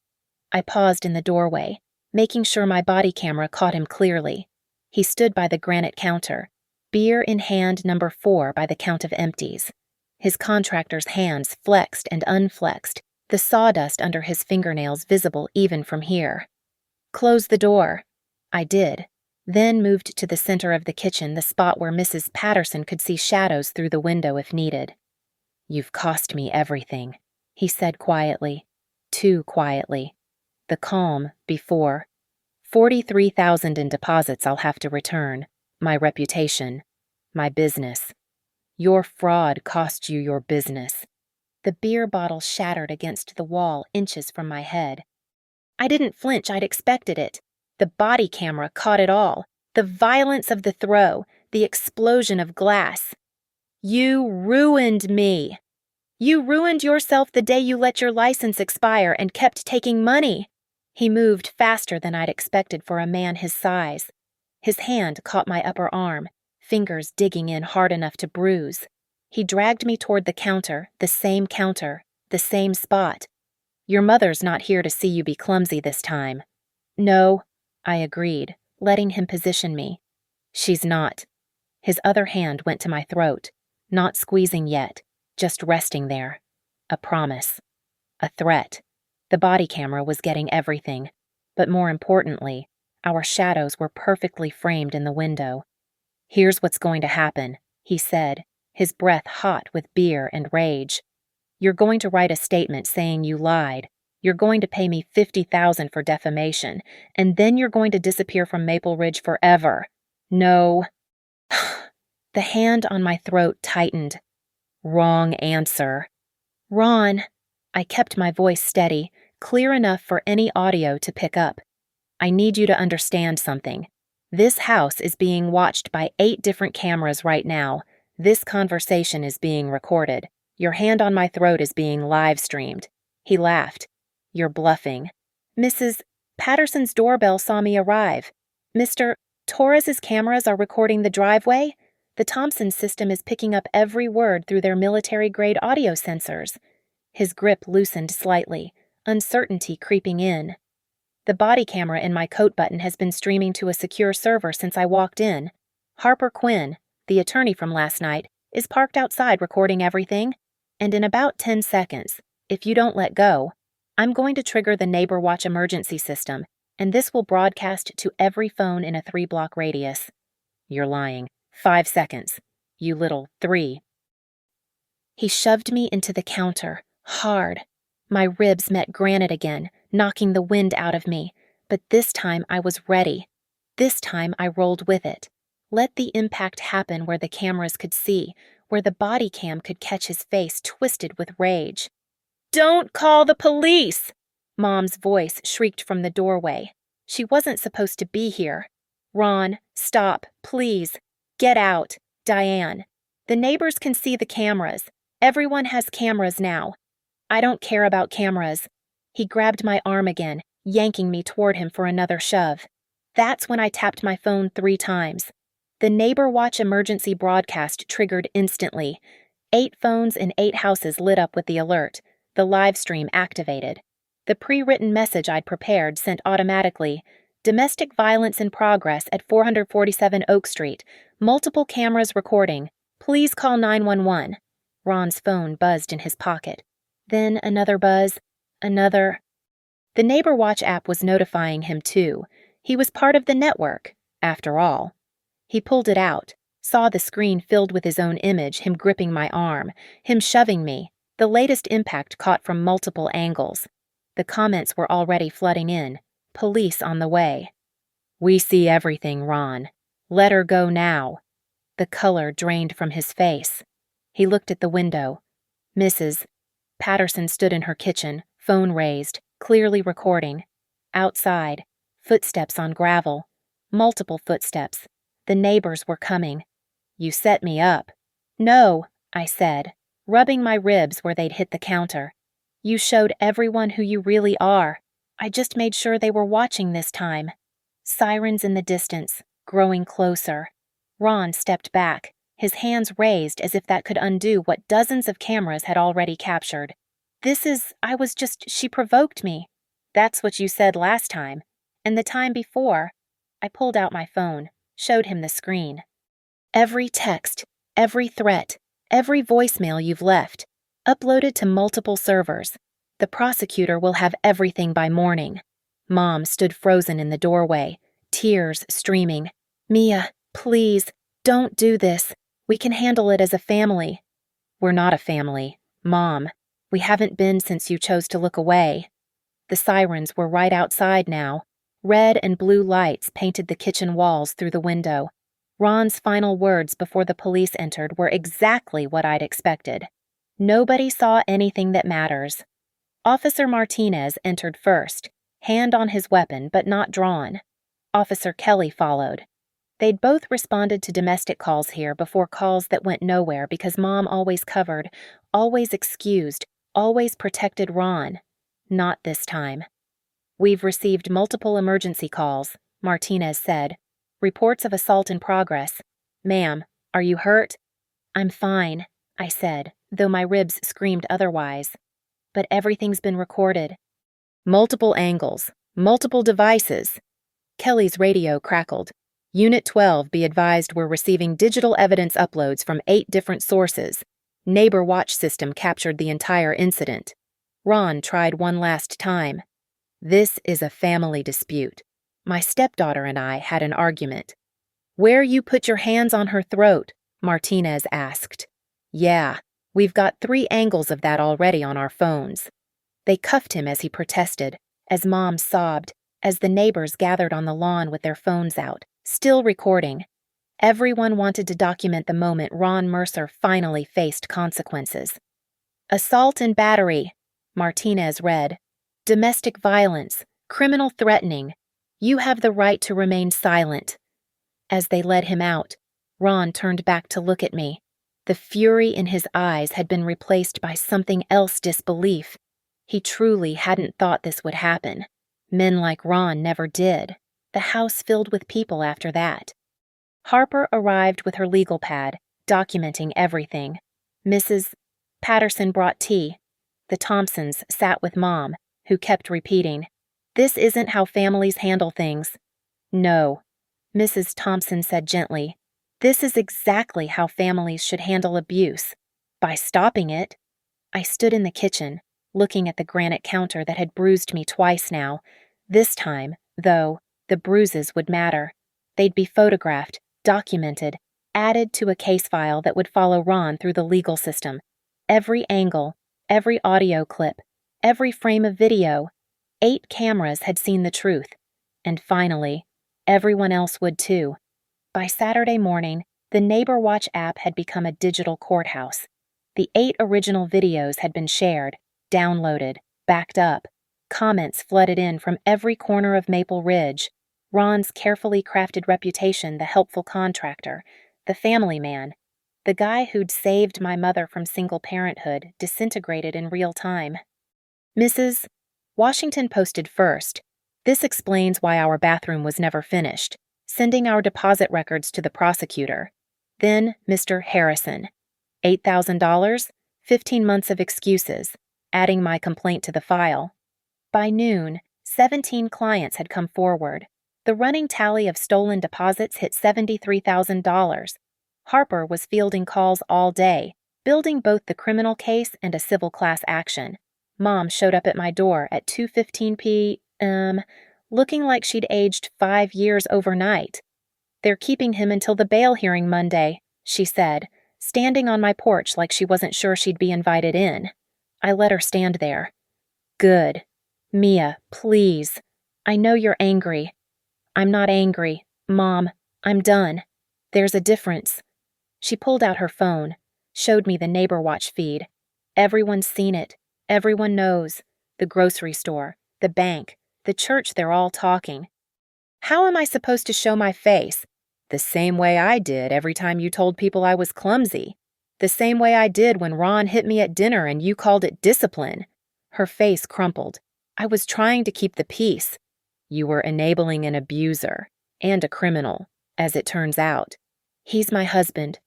I paused in the doorway, making sure my body camera caught him clearly. He stood by the granite counter, beer in hand number 4 by the count of empties. His contractor's hands flexed and unflexed, the sawdust under his fingernails visible even from here. Close the door. I did, then moved to the center of the kitchen, the spot where Mrs. Patterson could see shadows through the window if needed. You've cost me everything, he said quietly, too quietly. The calm before. 43,000 in deposits I'll have to return, my reputation, my business. Your fraud cost you your business. The beer bottle shattered against the wall inches from my head. I didn't flinch, I'd expected it. The body camera caught it all. The violence of the throw, the explosion of glass. You ruined me. You ruined yourself the day you let your license expire and kept taking money. He moved faster than I'd expected for a man his size. His hand caught my upper arm, fingers digging in hard enough to bruise. He dragged me toward the counter, the same spot. Your mother's not here to see you be clumsy this time. No, I agreed, letting him position me. She's not. His other hand went to my throat, not squeezing yet, just resting there. A promise. A threat. The body camera was getting everything, but more importantly, our shadows were perfectly framed in the window. Here's what's going to happen, he said, his breath hot with beer and rage. You're going to write a statement saying you lied. You're going to pay me $50,000 for defamation, and then you're going to disappear from Maple Ridge forever. No. The hand on my throat tightened. Wrong answer. Ron. I kept my voice steady, clear enough for any audio to pick up. I need you to understand something. This house is being watched by 8 different cameras right now. This conversation is being recorded. Your hand on my throat is being live-streamed. He laughed. You're bluffing. Mrs. Patterson's doorbell saw me arrive. Mr. Torres's cameras are recording the driveway. The Thompson system is picking up every word through their military-grade audio sensors. His grip loosened slightly, uncertainty creeping in. The body camera in my coat button has been streaming to a secure server since I walked in. Harper Quinn, the attorney from last night, is parked outside recording everything. And in about 10 seconds, if you don't let go, I'm going to trigger the Neighbor Watch emergency system, and this will broadcast to every phone in a 3-block radius. You're lying. 5 seconds. You little 3. He shoved me into the counter, hard. My ribs met granite again, knocking the wind out of me, but this time I was ready. This time I rolled with it. Let the impact happen where the cameras could see, where the body cam could catch his face twisted with rage. Don't call the police! Mom's voice shrieked from the doorway. She wasn't supposed to be here. Ron, stop, please. Get out. Diane. The neighbors can see the cameras. Everyone has cameras now. I don't care about cameras. He grabbed my arm again, yanking me toward him for another shove. That's when I tapped my phone 3 times. The Neighbor Watch emergency broadcast triggered instantly. 8 phones in 8 houses lit up with the alert. The live stream activated. The pre-written message I'd prepared sent automatically, Domestic violence in progress at 447 Oak Street. Multiple cameras recording. Please call 911. Ron's phone buzzed in his pocket. Then another buzz. Another. The Neighbor Watch app was notifying him too. He was part of the network, after all. He pulled it out, saw the screen filled with his own image, him gripping my arm, him shoving me, the latest impact caught from multiple angles. The comments were already flooding in. Police on the way. We see everything, Ron. Let her go now. The color drained from his face. He looked at the window. Mrs. Patterson stood in her kitchen, phone raised, clearly recording. Outside, footsteps on gravel. Multiple footsteps. The neighbors were coming. You set me up. No, I said, rubbing my ribs where they'd hit the counter. You showed everyone who you really are. I just made sure they were watching this time. Sirens in the distance, growing closer. Ron stepped back, his hands raised as if that could undo what dozens of cameras had already captured. She provoked me. That's what you said last time. And the time before. I pulled out my phone, showed him the screen. Every text, every threat, every voicemail you've left, uploaded to multiple servers. The prosecutor will have everything by morning. Mom stood frozen in the doorway, tears streaming. Mia, please, don't do this. We can handle it as a family. We're not a family, Mom. We haven't been since you chose to look away. The sirens were right outside now. Red and blue lights painted the kitchen walls through the window. Ron's final words before the police entered were exactly what I'd expected. Nobody saw anything that matters. Officer Martinez entered first, hand on his weapon but not drawn. Officer Kelly followed. They'd both responded to domestic calls here before calls that went nowhere because Mom always covered, always excused, always protected Ron. Not this time. We've received multiple emergency calls, Martinez said. Reports of assault in progress. Ma'am, are you hurt? I'm fine, I said, though my ribs screamed otherwise. But everything's been recorded. Multiple angles, multiple devices. Kelly's radio crackled. Unit 12, be advised, we're receiving digital evidence uploads from 8 different sources. Neighbor Watch system captured the entire incident. Ron tried one last time. This is a family dispute. My stepdaughter and I had an argument. Where you put your hands on her throat? Martinez asked. Yeah, we've got 3 angles of that already on our phones. They cuffed him as he protested, as Mom sobbed, as the neighbors gathered on the lawn with their phones out, still recording. Everyone wanted to document the moment Ron Mercer finally faced consequences. Assault and battery, Martinez read. Domestic violence, criminal threatening. You have the right to remain silent. As they led him out, Ron turned back to look at me. The fury in his eyes had been replaced by something else, disbelief. He truly hadn't thought this would happen. Men like Ron never did. The house filled with people after that. Harper arrived with her legal pad, documenting everything. Mrs. Patterson brought tea. The Thompsons sat with Mom, who kept repeating, "This isn't how families handle things." No, Mrs. Thompson said gently, "This is exactly how families should handle abuse. By stopping it." I stood in the kitchen, looking at the granite counter that had bruised me twice now. This time, though, the bruises would matter. They'd be photographed, documented, added to a case file that would follow Ron through the legal system. Every angle, every audio clip, every frame of video. 8 cameras had seen the truth. And finally, everyone else would too. By Saturday morning, the Neighbor Watch app had become a digital courthouse. The 8 original videos had been shared, downloaded, backed up. Comments flooded in from every corner of Maple Ridge. Ron's carefully crafted reputation, the helpful contractor, the family man, the guy who'd saved my mother from single parenthood, disintegrated in real time. Mrs. Washington posted first. This explains why our bathroom was never finished, sending our deposit records to the prosecutor. Then Mr. Harrison. $8,000, 15 months of excuses, adding my complaint to the file. By noon, 17 clients had come forward. The running tally of stolen deposits hit $73,000. Harper was fielding calls all day, building both the criminal case and a civil class action. Mom showed up at my door at 2:15 p.m., looking like she'd aged 5 years overnight. "They're keeping him until the bail hearing Monday," she said, standing on my porch like she wasn't sure she'd be invited in. I let her stand there. "Good. Mia, please. I know you're angry." "I'm not angry, Mom. I'm done. There's a difference." She pulled out her phone, showed me the Neighbor Watch feed. Everyone's seen it. Everyone knows. The grocery store, the bank, the church, they're all talking. "How am I supposed to show my face?" "The same way I did every time you told people I was clumsy. The same way I did when Ron hit me at dinner and you called it discipline." Her face crumpled. "I was trying to keep the peace." "You were enabling an abuser and a criminal, as it turns out." "He's my husband."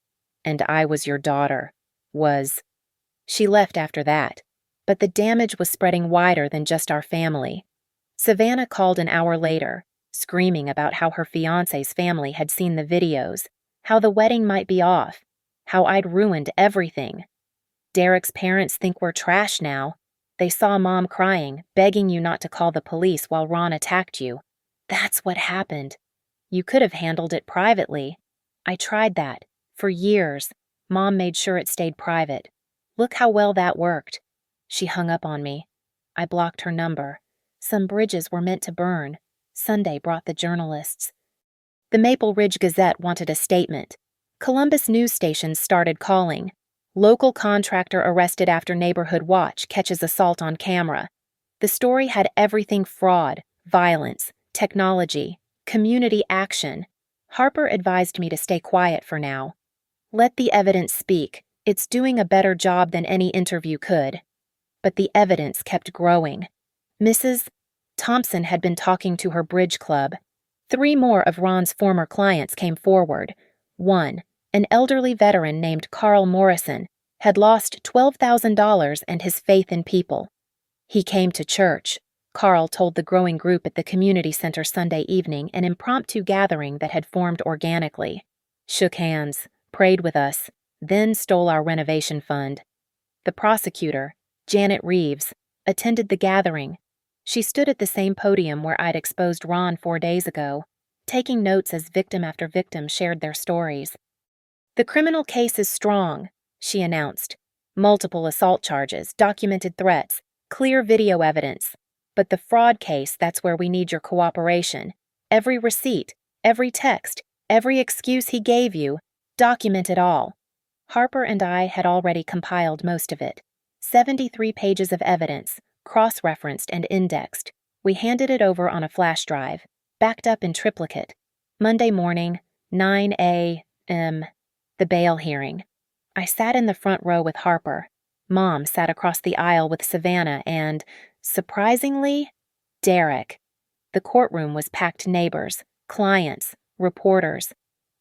"And I was your daughter. Was." She left after that, but the damage was spreading wider than just our family. Savannah called an hour later, screaming about how her fiancé's family had seen the videos, how the wedding might be off, how I'd ruined everything. "Derek's parents think we're trash now. They saw Mom crying, begging you not to call the police while Ron attacked you. That's what happened. You could have handled it privately. I tried that. For years, Mom made sure it stayed private. Look how well that worked." She hung up on me. I blocked her number. Some bridges were meant to burn. Sunday brought the journalists. The Maple Ridge Gazette wanted a statement. Columbus news stations started calling. "Local contractor arrested after neighborhood watch catches assault on camera." The story had everything: fraud, violence, technology, community action. Harper advised me to stay quiet for now. "Let the evidence speak. It's doing a better job than any interview could." But the evidence kept growing. Mrs. Thompson had been talking to her bridge club. 3 more of Ron's former clients came forward. One, an elderly veteran named Carl Morrison, had lost $12,000 and his faith in people. He came to church. Carl told the growing group at the community center Sunday evening, an impromptu gathering that had formed organically. Shook hands, prayed with us, then stole our renovation fund. The prosecutor, Janet Reeves, attended the gathering. She stood at the same podium where I'd exposed Ron 4 days ago, taking notes as victim after victim shared their stories. "The criminal case is strong," she announced. "Multiple assault charges, documented threats, clear video evidence. But the fraud case, that's where we need your cooperation. Every receipt, every text, every excuse he gave you, document it all." Harper and I had already compiled most of it. 73 pages of evidence, cross-referenced and indexed. We handed it over on a flash drive, backed up in triplicate. Monday morning, 9 a.m., the bail hearing. I sat in the front row with Harper. Mom sat across the aisle with Savannah and, surprisingly, Derek. The courtroom was packed: neighbors, clients, reporters.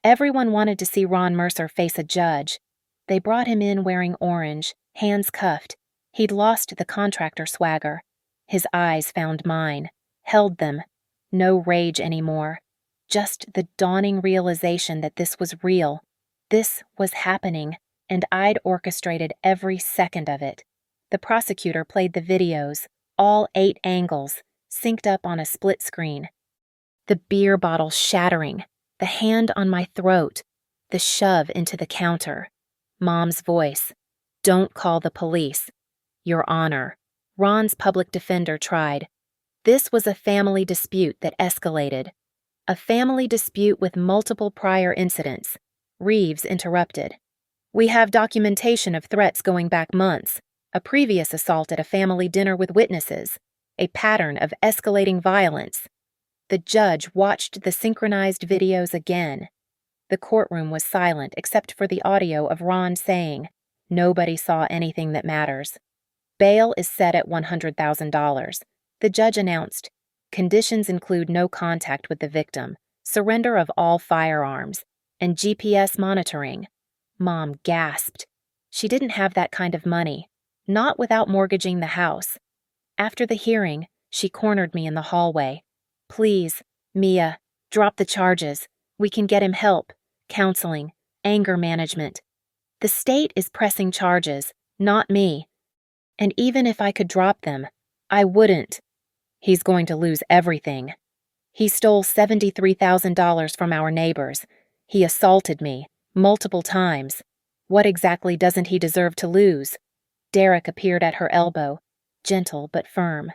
Everyone wanted to see Ron Mercer face a judge. They brought him in wearing orange, hands cuffed. He'd lost the contractor swagger. His eyes found mine, held them. No rage anymore. Just the dawning realization that this was real. This was happening, and I'd orchestrated every second of it. The prosecutor played the videos, all 8 angles, synced up on a split screen. The beer bottle shattering, the hand on my throat, the shove into the counter. Mom's voice. "Don't call the police. Your Honor." Ron's public defender tried. This was a family dispute that escalated. A family dispute with multiple prior incidents. Reeves interrupted. "We have documentation of threats going back months. A previous assault at a family dinner with witnesses. A pattern of escalating violence." The judge watched the synchronized videos again. The courtroom was silent except for the audio of Ron saying, "Nobody saw anything that matters." Bail is set at $100,000. The judge announced, "Conditions include no contact with the victim, surrender of all firearms, and GPS monitoring." Mom gasped. She didn't have that kind of money, not without mortgaging the house. After the hearing, she cornered me in the hallway. "Please, Mia, Drop the charges. We can get him help, counseling, anger management. The state is pressing charges, not me. And even if I could drop them, I wouldn't. He's going to lose everything. He stole $73,000 from our neighbors. He assaulted me, multiple times. What exactly doesn't he deserve to lose? Derek appeared at her elbow, gentle but firm.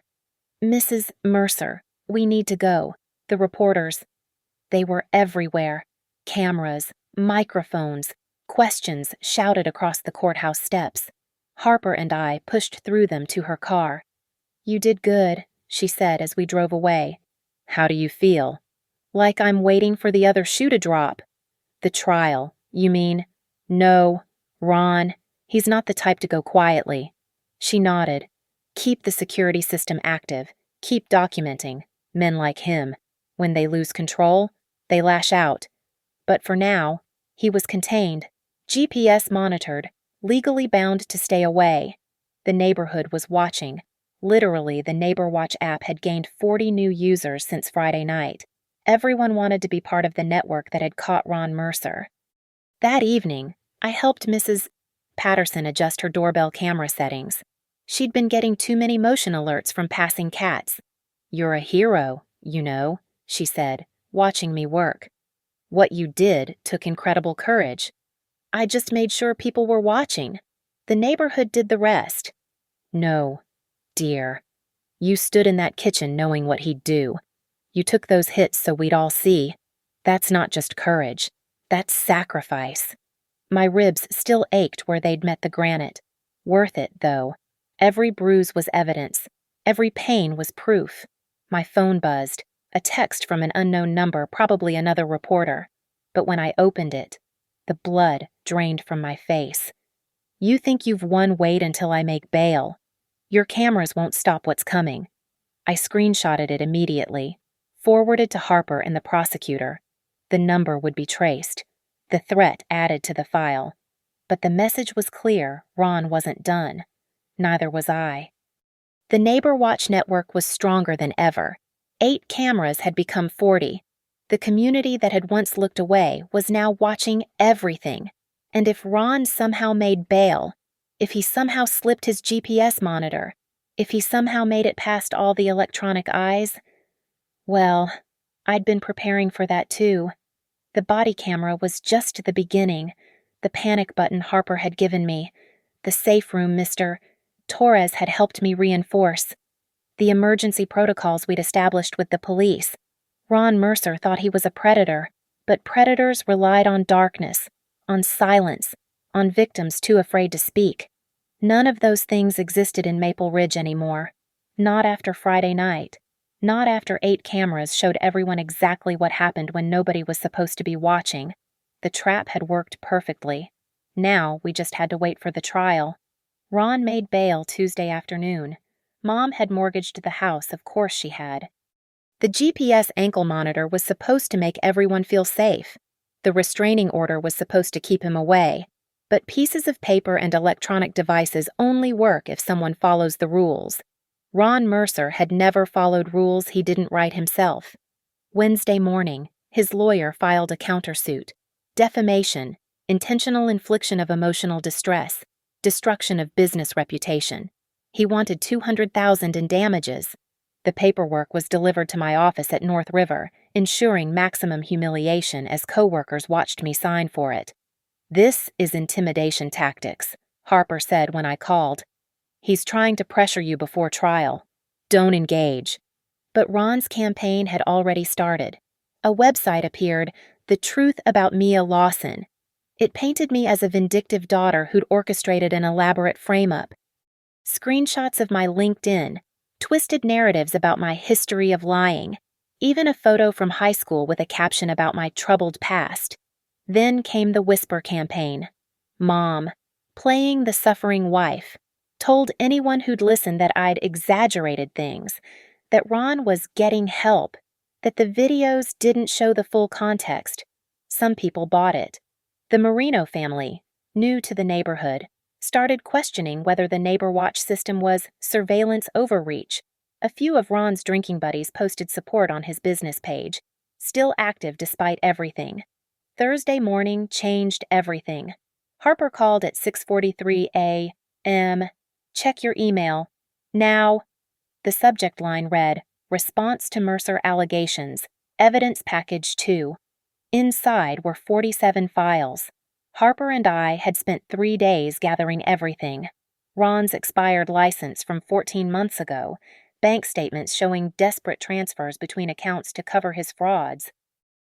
Mrs. Mercer, we need to go. The reporters. They were everywhere. Cameras, microphones, questions shouted across the courthouse steps. Harper and I pushed through them to her car. You did good, she said as we drove away. How do you feel? Like I'm waiting for the other shoe to drop. The trial, you mean? No, Ron, he's not the type to go quietly. She nodded. Keep the security system active. Keep documenting. Men like him. When they lose control, they lash out. But for now, he was contained, GPS monitored, legally bound to stay away. The neighborhood was watching. Literally, the Neighbor Watch app had gained 40 new users since Friday night. Everyone wanted to be part of the network that had caught Ron Mercer. That evening, I helped Mrs. Patterson adjust her doorbell camera settings. She'd been getting too many motion alerts from passing cats. You're a hero, you know, she said, watching me work. What you did took incredible courage. I just made sure people were watching. The neighborhood did the rest. No, dear. You stood in that kitchen knowing what he'd do. You took those hits so we'd all see. That's not just courage. That's sacrifice. My ribs still ached where they'd met the granite. Worth it, though. Every bruise was evidence. Every pain was proof. My phone buzzed. A text from an unknown number, probably another reporter. But when I opened it, the blood drained from my face. You think you've won? Wait until I make bail. Your cameras won't stop what's coming. I screenshotted it immediately, forwarded to Harper and the prosecutor. The number would be traced, the threat added to the file. But the message was clear: Ron wasn't done. Neither was I. The Neighbor Watch network was stronger than ever. 8 cameras had become 40. The community that had once looked away was now watching everything. And if Ron somehow made bail, if he somehow slipped his GPS monitor, if he somehow made it past all the electronic eyes, well, I'd been preparing for that too. The body camera was just the beginning, the panic button Harper had given me, the safe room Mr. Torres had helped me reinforce, the emergency protocols we'd established with the police. Ron Mercer thought he was a predator, but predators relied on darkness, on silence, on victims too afraid to speak. None of those things existed in Maple Ridge anymore. Not after Friday night. Not after 8 cameras showed everyone exactly what happened when nobody was supposed to be watching. The trap had worked perfectly. Now we just had to wait for the trial. Ron made bail Tuesday afternoon. Mom had mortgaged the house, of course she had. The GPS ankle monitor was supposed to make everyone feel safe. The restraining order was supposed to keep him away. But pieces of paper and electronic devices only work if someone follows the rules. Ron Mercer had never followed rules he didn't write himself. Wednesday morning, his lawyer filed a countersuit. Defamation, intentional infliction of emotional distress, destruction of business reputation. He wanted $200,000 in damages. The paperwork was delivered to my office at North River, ensuring maximum humiliation as coworkers watched me sign for it. This is intimidation tactics, Harper said when I called. He's trying to pressure you before trial. Don't engage. But Ron's campaign had already started. A website appeared, The Truth About Mia Lawson. It painted me as a vindictive daughter who'd orchestrated an elaborate frame-up. Screenshots of my LinkedIn, twisted narratives about my history of lying, even a photo from high school with a caption about my troubled past. Then came the whisper campaign. Mom, playing the suffering wife, told anyone who'd listen that I'd exaggerated things, that Ron was getting help, that the videos didn't show the full context. Some people bought it. The Marino family, new to the neighborhood, started questioning whether the Neighbor Watch system was surveillance overreach. A few of Ron's drinking buddies posted support on his business page. still active despite everything. Thursday morning changed everything. Harper called at 6:43 a.m. Check your email. Now. The subject line read, Response to Mercer Allegations, Evidence Package 2. Inside were 47 files. Harper and I had spent 3 days gathering everything. Ron's expired license from 14 months ago, bank statements showing desperate transfers between accounts to cover his frauds.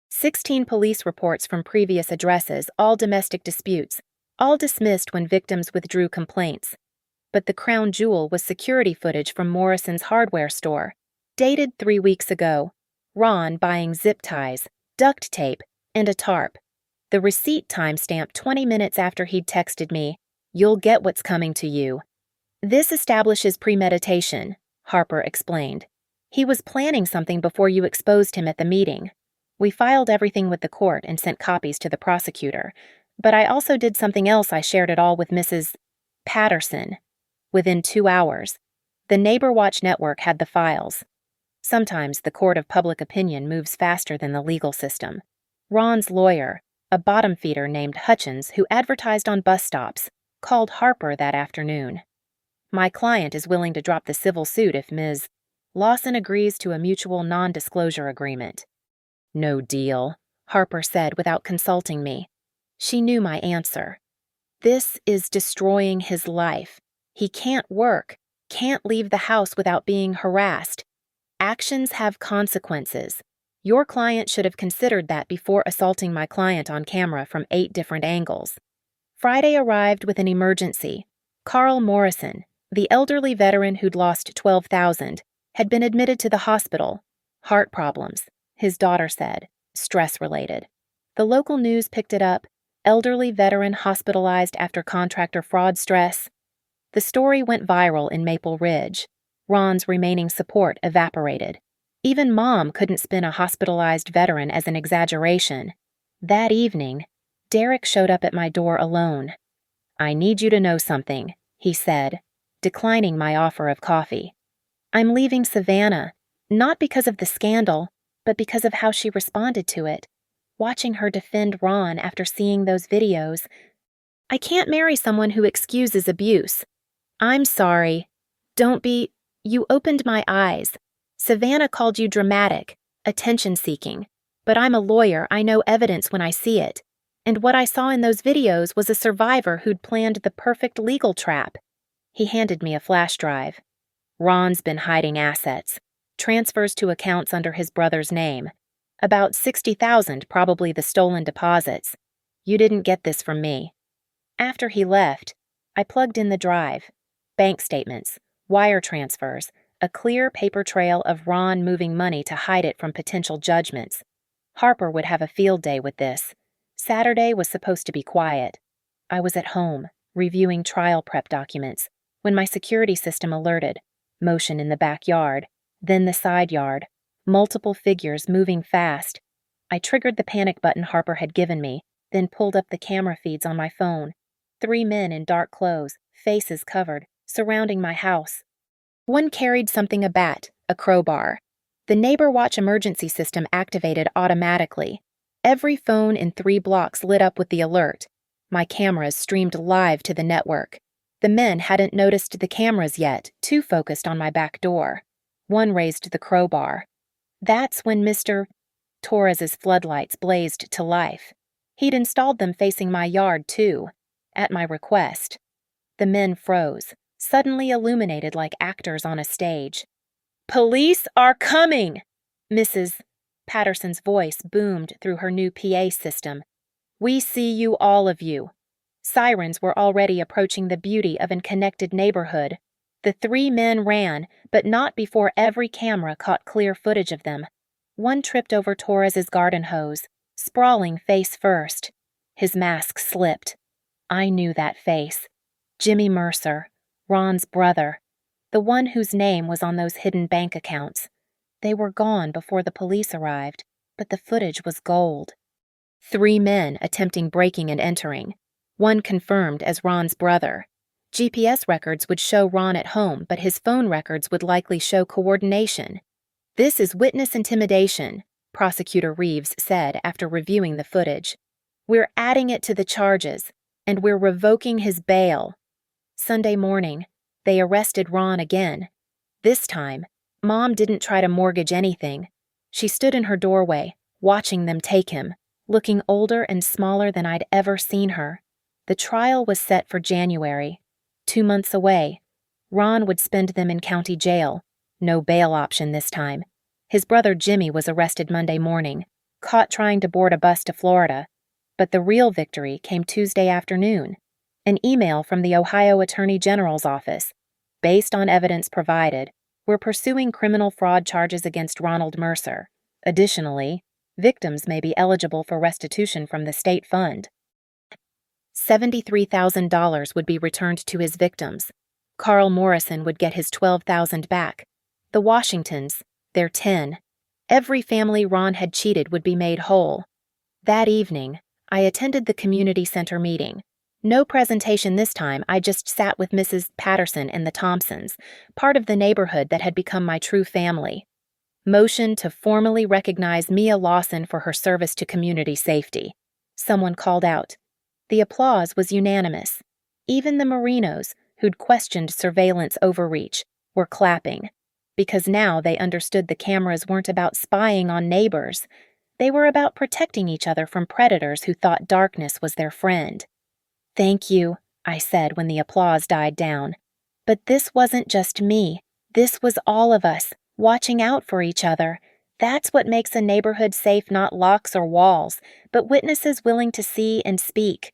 16 police reports from previous addresses, all domestic disputes, all dismissed when victims withdrew complaints. But the crown jewel was security footage from Morrison's hardware store, dated 3 weeks ago. Ron buying zip ties, duct tape, and a tarp. The receipt timestamped 20 minutes after he'd texted me, "You'll get what's coming to you." This establishes premeditation, Harper explained. He was planning something before you exposed him at the meeting. We filed everything with the court and sent copies to the prosecutor, but I also did something else. I shared it all with Mrs. Patterson. Within 2 hours, the Neighbor Watch network had the files. Sometimes the court of public opinion moves faster than the legal system. Ron's lawyer, a bottom feeder named Hutchins who advertised on bus stops, called Harper that afternoon. My client is willing to drop the civil suit if Ms. Lawson agrees to a mutual non-disclosure agreement. No deal, Harper said without consulting me. She knew my answer. This is destroying his life. He can't work, can't leave the house without being harassed. Actions have consequences. Your client should have considered that before assaulting my client on camera from 8 different angles. Friday arrived with an emergency. Carl Morrison, the elderly veteran who'd lost $12,000, had been admitted to the hospital. Heart problems, his daughter said, stress-related. The local news picked it up. Elderly veteran hospitalized after contractor fraud stress. The story went viral in Maple Ridge. Ron's remaining support evaporated. Even Mom couldn't spin a hospitalized veteran as an exaggeration. That evening, Derek showed up at my door alone. "I need you to know something," he said, declining my offer of coffee. "I'm leaving Savannah, not because of the scandal, but because of how she responded to it. Watching her defend Ron after seeing those videos. I can't marry someone who excuses abuse. I'm sorry. Don't be. You opened my eyes. Savannah called you dramatic, attention-seeking. But I'm a lawyer. I know evidence when I see it. And what I saw in those videos was a survivor who'd planned the perfect legal trap." He handed me a flash drive. "Ron's been hiding assets. Transfers to accounts under his brother's name. About $60,000, probably the stolen deposits. You didn't get this from me." After he left, I plugged in the drive. Bank statements, wire transfers, a clear paper trail of Ron moving money to hide it from potential judgments. Harper would have a field day with this. Saturday was supposed to be quiet. I was at home, reviewing trial prep documents, when my security system alerted. Motion in the backyard, then the side yard, multiple figures moving fast. I triggered the panic button Harper had given me, then pulled up the camera feeds on my phone. 3 men in dark clothes, faces covered, surrounding my house. One carried something, a bat, a crowbar. The Neighbor Watch emergency system activated automatically. Every phone in 3 blocks lit up with the alert. My cameras streamed live to the network. The men hadn't noticed the cameras yet, too focused on my back door. One raised the crowbar. That's when Mr. Torres's floodlights blazed to life. He'd installed them facing my yard, too, at my request. The men froze, suddenly illuminated like actors on a stage. "Police are coming!" Mrs. Patterson's voice boomed through her new PA system. "We see you, all of you." Sirens were already approaching the beauty of a connected neighborhood. The 3 men ran, but not before every camera caught clear footage of them. One tripped over Torres's garden hose, sprawling face first. His mask slipped. I knew that face. Jimmy Mercer, Ron's brother, the one whose name was on those hidden bank accounts. They were gone before the police arrived, but the footage was gold. 3 men attempting breaking and entering. One confirmed as Ron's brother. GPS records would show Ron at home, but his phone records would likely show coordination. This is witness intimidation, Prosecutor Reeves said after reviewing the footage. "We're adding it to the charges, and we're revoking his bail." Sunday morning, they arrested Ron again. This time, Mom didn't try to mortgage anything. She stood in her doorway, watching them take him, looking older and smaller than I'd ever seen her. The trial was set for January. 2 months away. Ron would spend them in county jail. No bail option this time. His brother Jimmy was arrested Monday morning, caught trying to board a bus to Florida. But the real victory came Tuesday afternoon. An email from the Ohio Attorney General's office. Based on evidence provided, we're pursuing criminal fraud charges against Ronald Mercer. Additionally, victims may be eligible for restitution from the state fund. $73,000 would be returned to his victims. Carl Morrison would get his $12,000 back. The Washingtons, their $10,000. Every family Ron had cheated would be made whole. That evening, I attended the community center meeting. No presentation this time, I just sat with Mrs. Patterson and the Thompsons, part of the neighborhood that had become my true family. Motion to formally recognize Mia Lawson for her service to community safety. Someone called out. The applause was unanimous. Even the Marinos, who'd questioned surveillance overreach, were clapping, because now they understood the cameras weren't about spying on neighbors. They were about protecting each other from predators who thought darkness was their friend. "Thank you," I said when the applause died down. "But this wasn't just me. This was all of us, watching out for each other. That's what makes a neighborhood safe, not locks or walls, but witnesses willing to see and speak."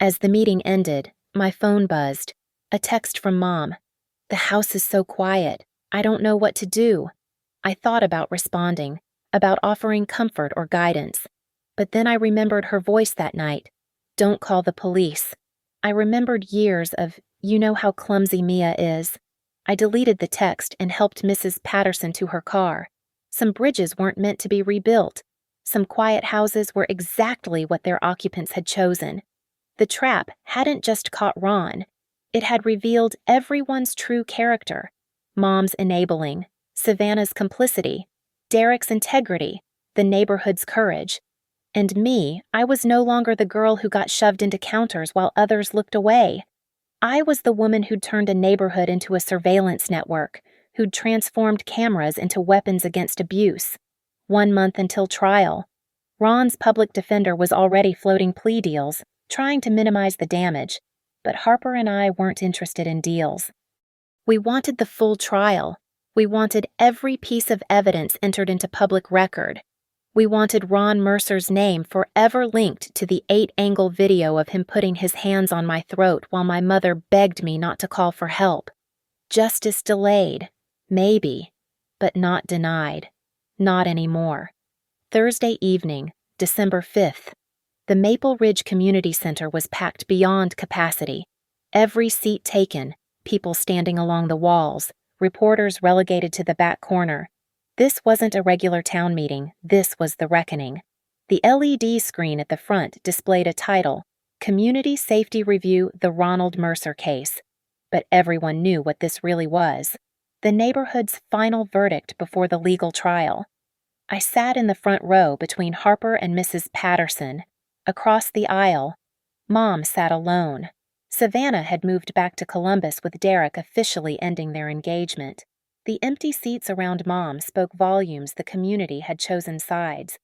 As the meeting ended, my phone buzzed. A text from Mom. "The house is so quiet. I don't know what to do." I thought about responding, about offering comfort or guidance. But then I remembered her voice that night. "Don't call the police." I remembered years of, "You know how clumsy Mia is." I deleted the text and helped Mrs. Patterson to her car. Some bridges weren't meant to be rebuilt. Some quiet houses were exactly what their occupants had chosen. The trap hadn't just caught Ron. It had revealed everyone's true character. Mom's enabling, Savannah's complicity, Derek's integrity, the neighborhood's courage. And me, I was no longer the girl who got shoved into counters while others looked away. I was the woman who'd turned a neighborhood into a surveillance network, who'd transformed cameras into weapons against abuse. 1 month until trial. Ron's public defender was already floating plea deals, trying to minimize the damage, but Harper and I weren't interested in deals. We wanted the full trial. We wanted every piece of evidence entered into public record. We wanted Ron Mercer's name forever linked to the 8-angle video of him putting his hands on my throat while my mother begged me not to call for help. Justice delayed. Maybe. But not denied. Not anymore. Thursday evening, December 5th. The Maple Ridge Community Center was packed beyond capacity. Every seat taken, people standing along the walls, reporters relegated to the back corner. This wasn't a regular town meeting, this was the reckoning. The LED screen at the front displayed a title, Community Safety Review, The Ronald Mercer Case. But everyone knew what this really was. The neighborhood's final verdict before the legal trial. I sat in the front row between Harper and Mrs. Patterson. Across the aisle, Mom sat alone. Savannah had moved back to Columbus with Derek officially ending their engagement. The empty seats around Mom spoke volumes the community had chosen sides.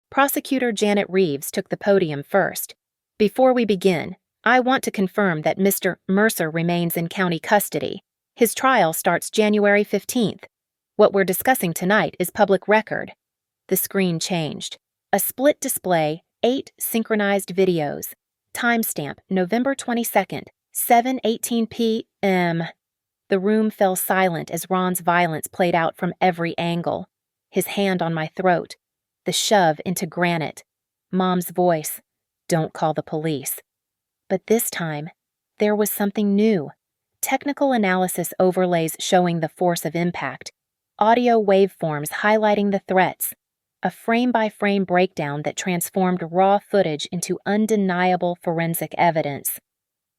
Prosecutor Janet Reeves took the podium first. "Before we begin, I want to confirm that Mr. Mercer remains in county custody. His trial starts January 15th. What we're discussing tonight is public record." The screen changed. A split display, 8 synchronized videos. Timestamp November 22nd, 7:18 p.m. The room fell silent as Ron's violence played out from every angle. His hand on my throat. The shove into granite. Mom's voice. "Don't call the police." But this time, there was something new. Technical analysis overlays showing the force of impact. Audio waveforms highlighting the threats. A frame-by-frame breakdown that transformed raw footage into undeniable forensic evidence.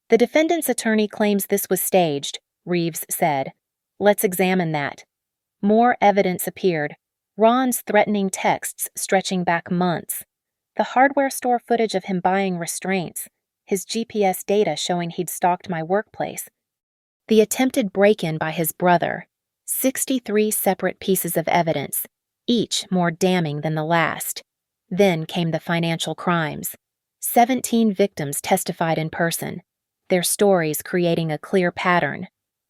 "The defendant's attorney claims this was staged," Reeves said. "Let's examine that." More evidence appeared. Ron's threatening texts stretching back months, the hardware store footage of him buying restraints, his GPS data showing he'd stalked my workplace, the attempted break-in by his brother, 63 separate pieces of evidence, each more damning than the last. Then came the financial crimes. 17 victims testified in person, their stories creating a clear pattern.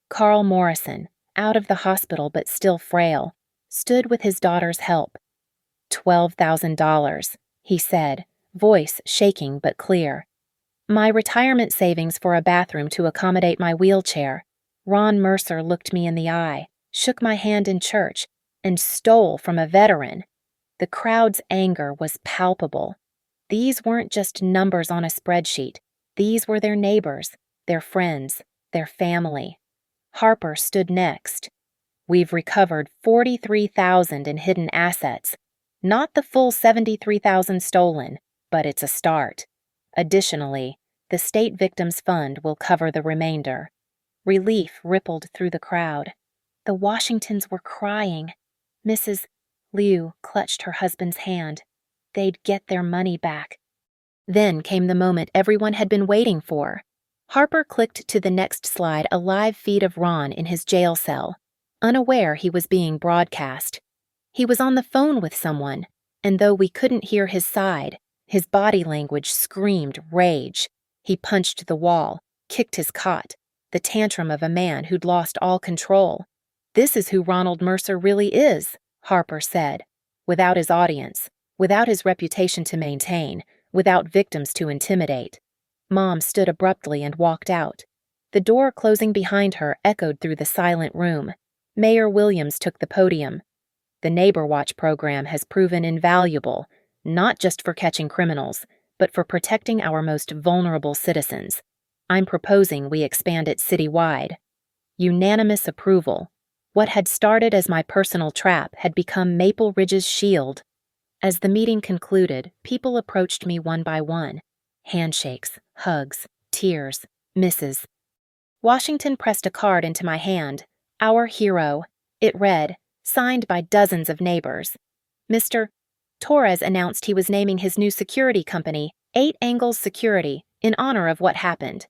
Carl Morrison, out of the hospital but still frail, stood with his daughter's help. $12,000, he said, voice shaking but clear. My retirement savings for a bathroom to accommodate my wheelchair. Ron Mercer looked me in the eye, shook my hand in church, and stole from a veteran. The crowd's anger was palpable. These weren't just numbers on a spreadsheet. These were their neighbors, their friends, their family. Harper stood next. We've recovered $43,000 in hidden assets. Not the full $73,000 stolen, but it's a start. Additionally, the State Victims Fund will cover the remainder. Relief rippled through the crowd. The Washingtons were crying. Mrs. Liu clutched her husband's hand. They'd get their money back. Then came the moment everyone had been waiting for. Harper clicked to the next slide a live feed of Ron in his jail cell, unaware he was being broadcast. He was on the phone with someone, and though we couldn't hear his side, his body language screamed rage. He punched the wall, kicked his cot, the tantrum of a man who'd lost all control. This is who Ronald Mercer really is, Harper said, without his audience, without his reputation to maintain, without victims to intimidate. Mom stood abruptly and walked out. The door closing behind her echoed through the silent room. Mayor Williams took the podium. The Neighbor Watch program has proven invaluable, not just for catching criminals, but for protecting our most vulnerable citizens. I'm proposing we expand it citywide. Unanimous approval. What had started as my personal trap had become Maple Ridge's shield. As the meeting concluded, people approached me one by one. Handshakes, hugs, tears, misses. Washington pressed a card into my hand. Our hero. It read, signed by dozens of neighbors. Mr. Torres announced he was naming his new security company, 8 Angles Security, in honor of what happened.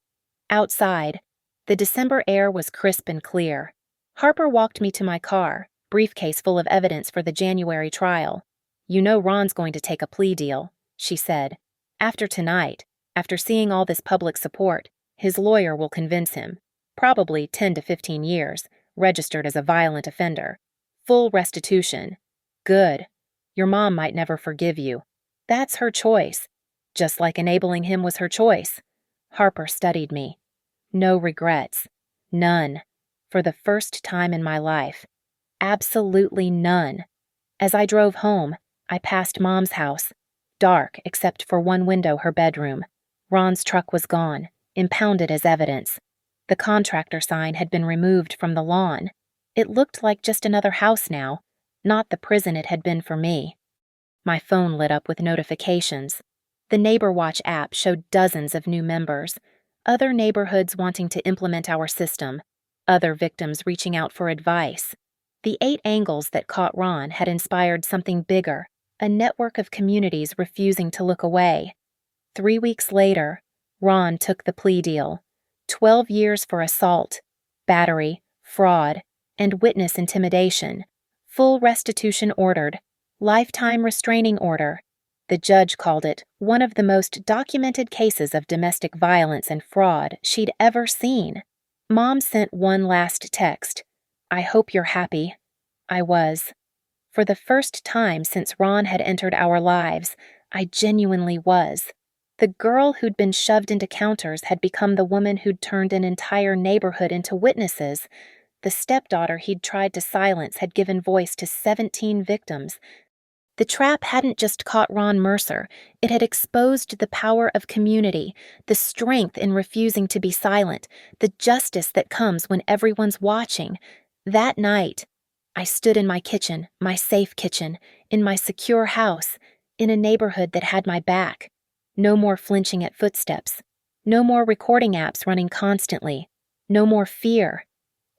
Outside, the December air was crisp and clear. Harper walked me to my car, briefcase full of evidence for the January trial. You know Ron's going to take a plea deal, she said. After tonight, after seeing all this public support, his lawyer will convince him. Probably 10 to 15 years, registered as a violent offender. Full restitution. Good. Your mom might never forgive you. That's her choice. Just like enabling him was her choice. Harper studied me. No regrets. None. For the first time in my life. Absolutely none. As I drove home, I passed Mom's house. Dark except for one window, her bedroom. Ron's truck was gone, impounded as evidence. The contractor sign had been removed from the lawn. It looked like just another house now, not the prison it had been for me. My phone lit up with notifications. The Neighbor Watch app showed dozens of new members, other neighborhoods wanting to implement our system, other victims reaching out for advice. The 8 angles that caught Ron had inspired something bigger, a network of communities refusing to look away. 3 weeks later, Ron took the plea deal. 12 years for assault, battery, fraud, and witness intimidation. Full restitution ordered. Lifetime restraining order. The judge called it one of the most documented cases of domestic violence and fraud she'd ever seen. Mom sent one last text. I hope you're happy. I was. For the first time since Ron had entered our lives, I genuinely was. The girl who'd been shoved into counters had become the woman who'd turned an entire neighborhood into witnesses. The stepdaughter he'd tried to silence had given voice to 17 victims. The trap hadn't just caught Ron Mercer, it had exposed the power of community, the strength in refusing to be silent, the justice that comes when everyone's watching. That night, I stood in my kitchen, my safe kitchen, in my secure house, in a neighborhood that had my back. No more flinching at footsteps. No more recording apps running constantly. No more fear.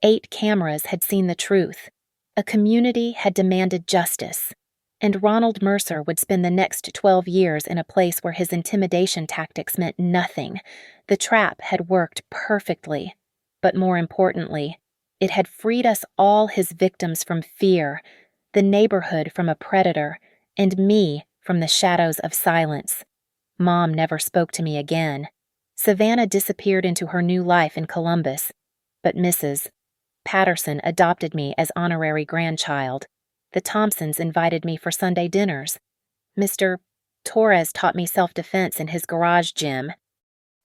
8 cameras had seen the truth. A community had demanded justice, and Ronald Mercer would spend the next 12 years in a place where his intimidation tactics meant nothing. The trap had worked perfectly, but more importantly, it had freed us all, his victims, from fear, the neighborhood from a predator, and me from the shadows of silence. Mom never spoke to me again. Savannah disappeared into her new life in Columbus, but Mrs. Patterson adopted me as honorary grandchild. The Thompsons invited me for Sunday dinners. Mr. Torres taught me self-defense in his garage gym.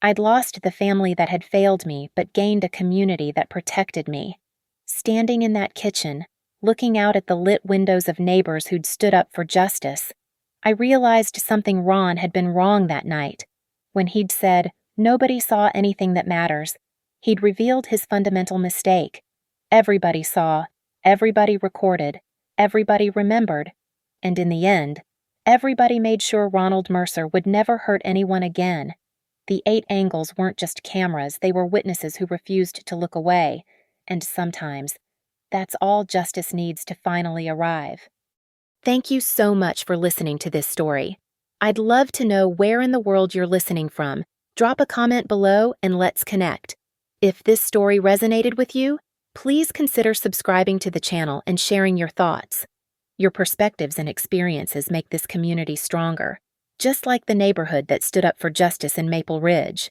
I'd lost the family that had failed me, but gained a community that protected me. Standing in that kitchen, looking out at the lit windows of neighbors who'd stood up for justice, I realized something Ron had been wrong that night. When he'd said, "Nobody saw anything that matters," he'd revealed his fundamental mistake. Everybody saw, everybody recorded, everybody remembered, and in the end, everybody made sure Ronald Mercer would never hurt anyone again. The 8 angles weren't just cameras, they were witnesses who refused to look away, and sometimes, that's all justice needs to finally arrive. Thank you so much for listening to this story. I'd love to know where in the world you're listening from. Drop a comment below and let's connect. If this story resonated with you, please consider subscribing to the channel and sharing your thoughts. Your perspectives and experiences make this community stronger, just like the neighborhood that stood up for justice in Maple Ridge.